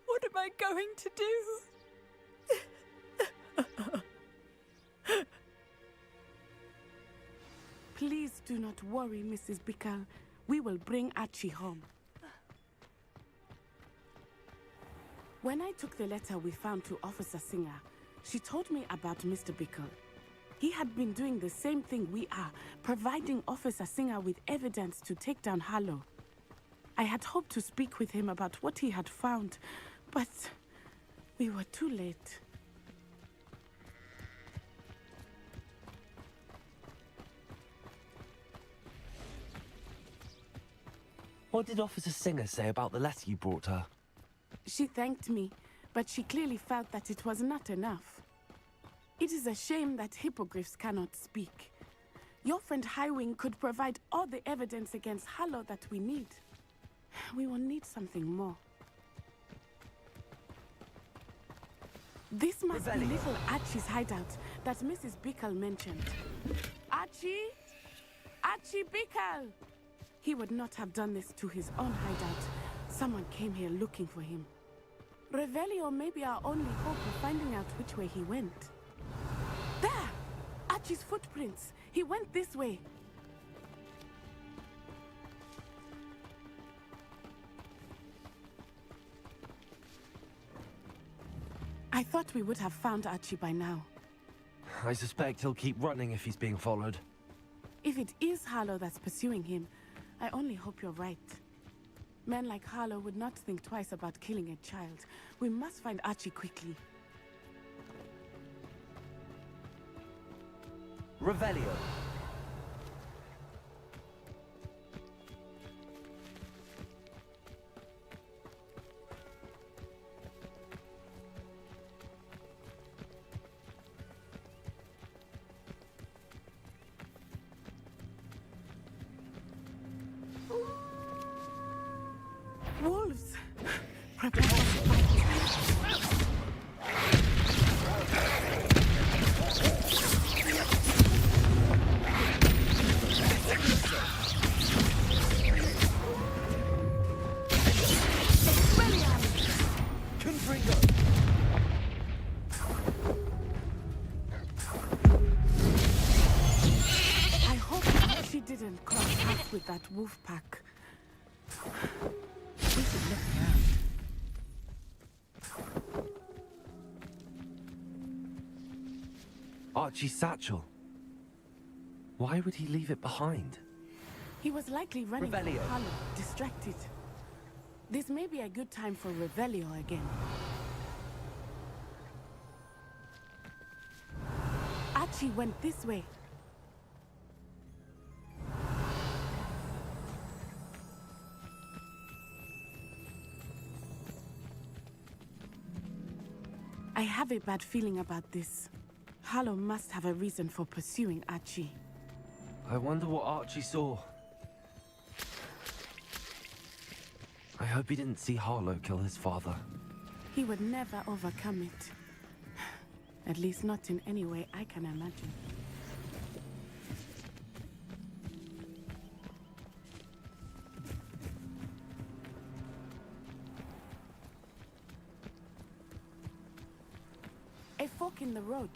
Speaker 1: What am I going to do?
Speaker 20: Please do not worry, Mrs. Bickle. We will bring Archie home. When I took the letter we found to Officer Singer, she told me about Mr. Bickle. He had been doing the same thing we are, providing Officer Singer with evidence to take down Harlow. I had hoped to speak with him about what he had found, but we were too late.
Speaker 6: What did Officer Singer say about the letter you brought her?
Speaker 20: She thanked me, but she clearly felt that it was not enough. It is a shame that hippogriffs cannot speak. Your friend Highwing could provide all the evidence against Harlow that we need. We will need something more. This must be little Archie's hideout that Mrs. Bickle mentioned. Archie? Archie Bickle! He would not have done this to his own hideout. Someone came here looking for him. Revelio may be our only hope of finding out which way he went. There! Archie's footprints. He went this way. I thought we would have found Archie by now.
Speaker 6: I suspect he'll keep running if he's being followed.
Speaker 20: If it is Harlow that's pursuing him, I only hope you're right. Men like Harlow would not think twice about killing a child. We must find Archie quickly.
Speaker 6: Revelio.
Speaker 20: Wolves! Prepare for fight. I hope she didn't cross paths with that wolf pack. We should look around.
Speaker 6: Archie's satchel. Why would he leave it behind?
Speaker 20: He was likely running from
Speaker 6: Revelio.
Speaker 20: Harlow, distracted. This may be a good time for Revelio again. Archie went this way. I have a bad feeling about this. Harlow must have a reason for pursuing Archie.
Speaker 6: I wonder what Archie saw. I hope he didn't see Harlow kill his father.
Speaker 20: He would never overcome it. At least not in any way I can imagine. A fork in the road.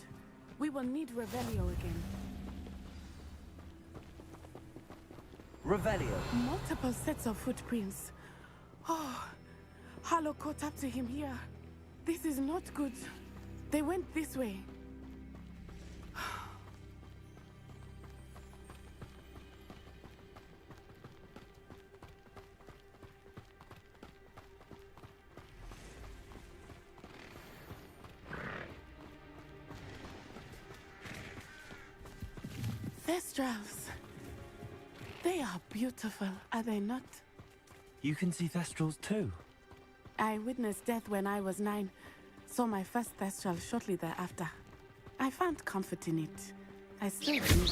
Speaker 20: We will need Revelio again.
Speaker 6: Revelio.
Speaker 20: Multiple sets of footprints. Oh, Harlow caught up to him here. This is not good. They went this way. Thestrals. They are beautiful, are they not?
Speaker 6: You can see Thestrals too.
Speaker 20: I witnessed death when I was 9. Saw my first Thestral shortly thereafter. I found comfort in it. I still do.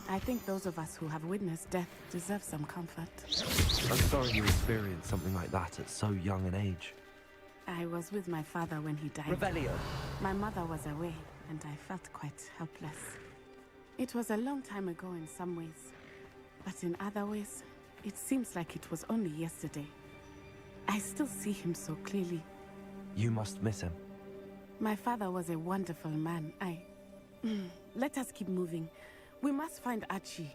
Speaker 20: I think those of us who have witnessed death deserve some comfort.
Speaker 6: I'm sorry you experienced something like that at so young an age.
Speaker 20: I was with my father when he died.
Speaker 6: Revelio.
Speaker 20: My mother was away, and I felt quite helpless. It was a long time ago in some ways, but in other ways, it seems like it was only yesterday. I still see him so clearly.
Speaker 6: You must miss him.
Speaker 20: My father was a wonderful man. Let us keep moving. We must find Archie.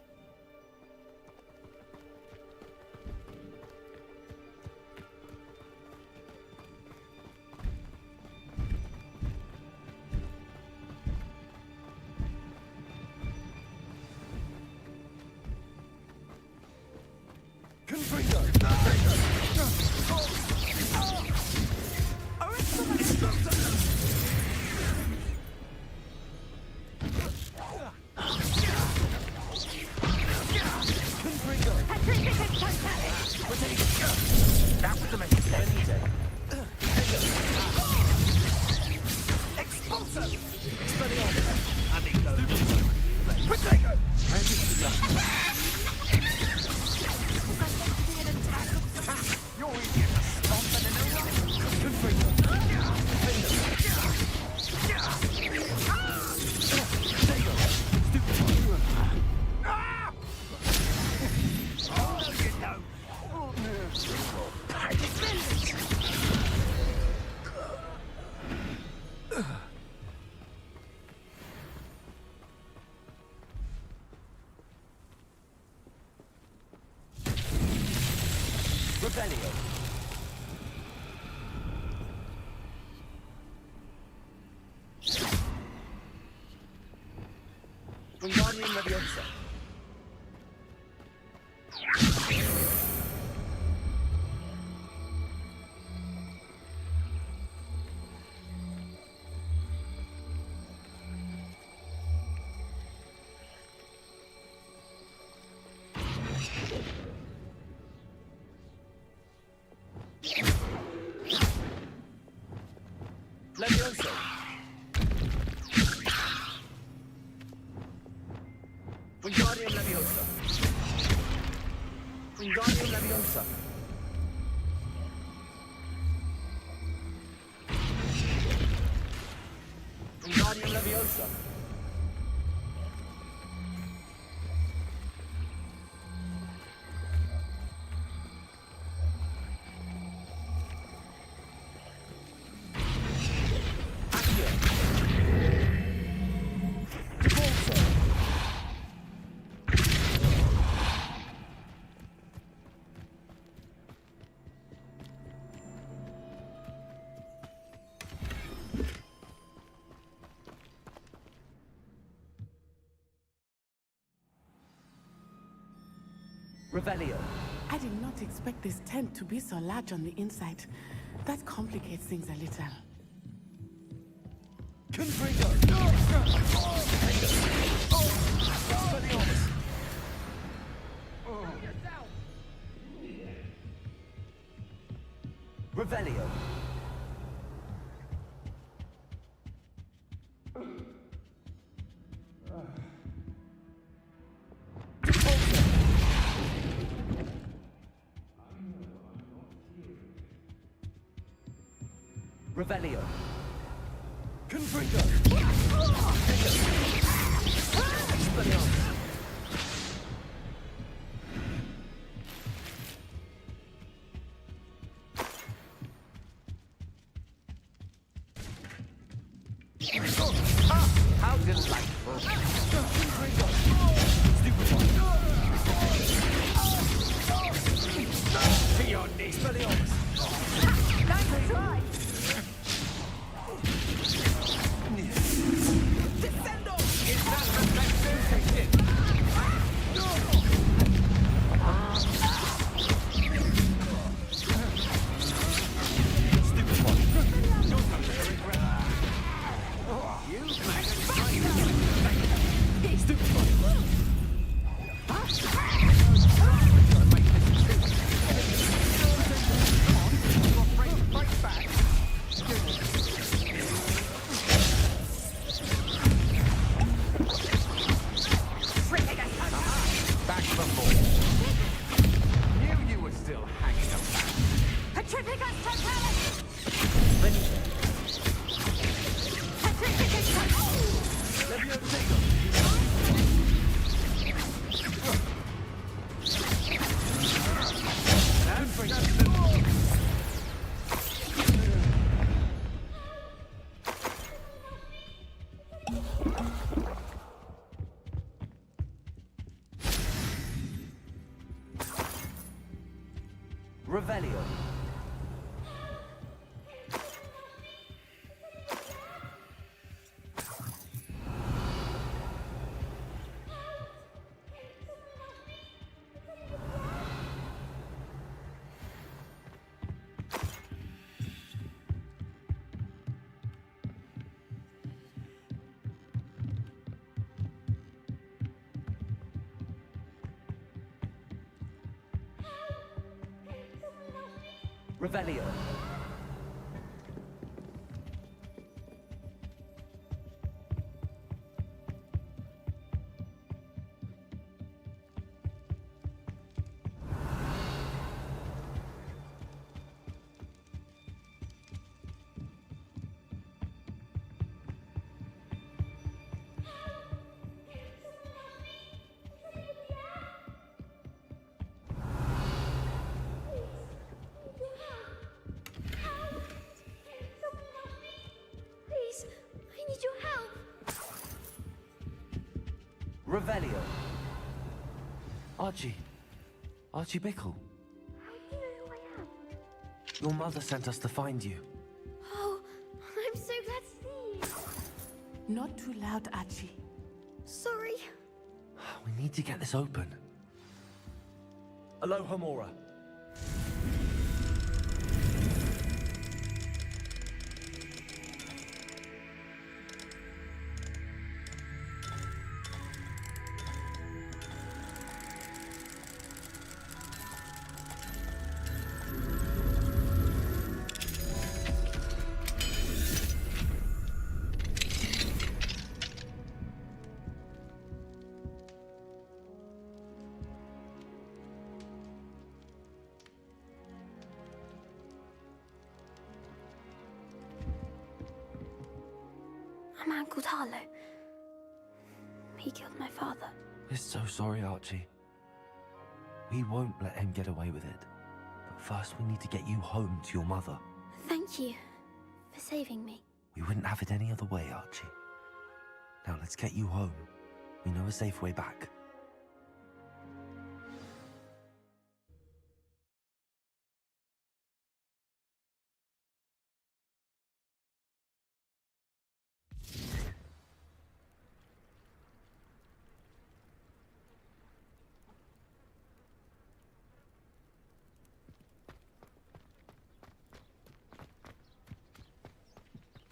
Speaker 6: That was the majestic. Expulsive!
Speaker 3: Wingardium Leviosa. Leviosa. Wingardium Leviosa. Wingardium Leviosa. Wingardium Leviosa. Revelio.
Speaker 20: I did not expect this tent to be so large on the inside. That complicates things a little.
Speaker 3: Revelio. Revelio. Confringo. Expelliarmus. How delightful. Confringo. Stupid one. To your knees. Expelliarmus.
Speaker 2: Nice try.
Speaker 3: Descendo! Is that the best sensation? Stupid one. You're not going to regret. You Stupid one.
Speaker 16: Revelio. Revelio.
Speaker 14: Please, I need your help.
Speaker 16: Revelio.
Speaker 6: Archie. Archie Bickle.
Speaker 14: How do you know who I am?
Speaker 6: Your mother sent us to find you.
Speaker 14: Oh, I'm so glad to see you.
Speaker 20: Not too loud, Archie.
Speaker 14: Sorry.
Speaker 6: We need to get this open. Aloha, Mora.
Speaker 14: A man called Harlow. He killed my father.
Speaker 6: We're so sorry, Archie. We won't let him get away with it. But first, we need to get you home to your mother.
Speaker 14: Thank you for saving me.
Speaker 6: We wouldn't have it any other way, Archie. Now let's get you home. We know a safe way back.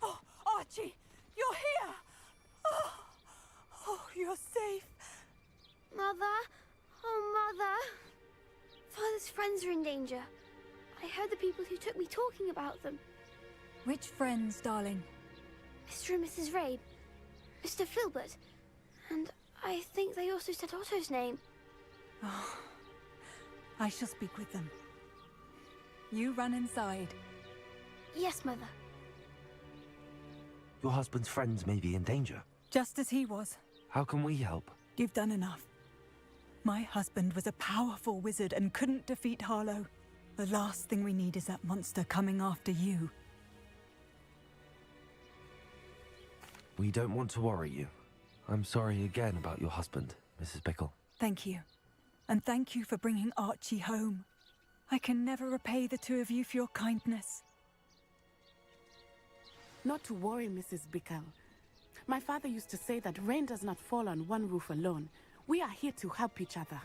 Speaker 1: Oh, Archie, you're here! Oh, you're safe.
Speaker 14: Mother? Oh, Mother. Father's friends are in danger. I heard the people who took me talking about them.
Speaker 1: Which friends, darling?
Speaker 14: Mr. and Mrs. Rabe, Mr. Filbert, and I think they also said Otto's name.
Speaker 1: Oh, I shall speak with them. You run inside.
Speaker 14: Yes, Mother.
Speaker 6: Your husband's friends may be in danger.
Speaker 1: Just as he was.
Speaker 6: How can we help?
Speaker 1: You've done enough. My husband was a powerful wizard and couldn't defeat Harlow. The last thing we need is that monster coming after you.
Speaker 6: We don't want to worry you. I'm sorry again about your husband, Mrs. Bickle.
Speaker 1: Thank you. And thank you for bringing Archie home. I can never repay the two of you for your kindness.
Speaker 20: Not to worry, Mrs. Bickle. My father used to say that rain does not fall on one roof alone. We are here to help each other.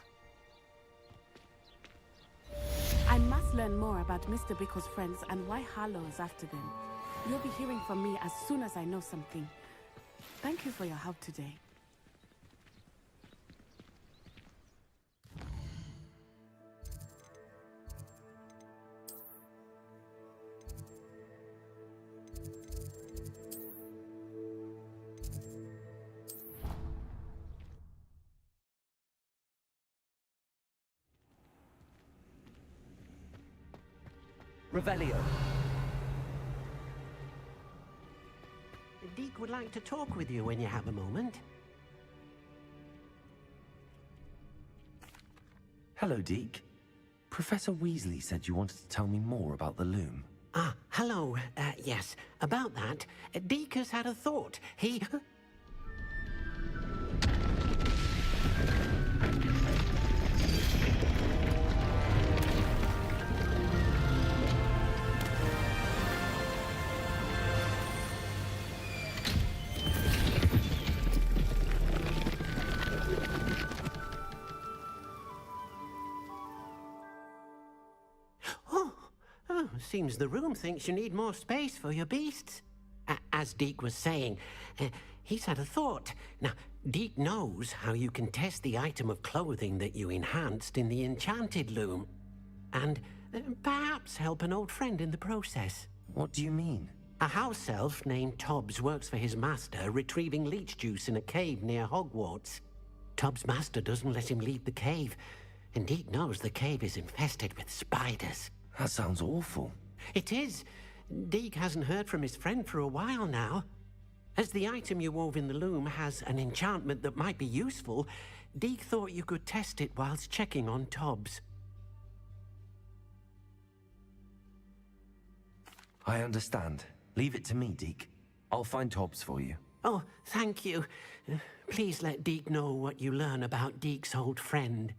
Speaker 20: I must learn more about Mr. Bickle's friends and why Harlow is after them. You'll be hearing from me as soon as I know something. Thank you for your help today.
Speaker 16: Revelio.
Speaker 8: Deke would like to talk with you when you have a moment.
Speaker 6: Hello, Deke. Professor Weasley said you wanted to tell me more about the loom.
Speaker 8: Ah, hello. Yes, about that. Deke has had a thought. He... Seems the room thinks you need more space for your beasts. As Deke was saying, he's had a thought. Now, Deke knows how you can test the item of clothing that you enhanced in the enchanted loom. And perhaps help an old friend in the process.
Speaker 6: What do you mean?
Speaker 8: A house elf named Tobbs works for his master, retrieving leech juice in a cave near Hogwarts. Tobbs' master doesn't let him leave the cave, and Deke knows the cave is infested with spiders.
Speaker 6: That sounds awful.
Speaker 8: It is. Deke hasn't heard from his friend for a while now. As the item you wove in the loom has an enchantment that might be useful, Deke thought you could test it whilst checking on Tobbs.
Speaker 6: I understand. Leave it to me, Deke. I'll find Tobbs for you.
Speaker 8: Oh, thank you. Please let Deke know what you learn about Deke's old friend.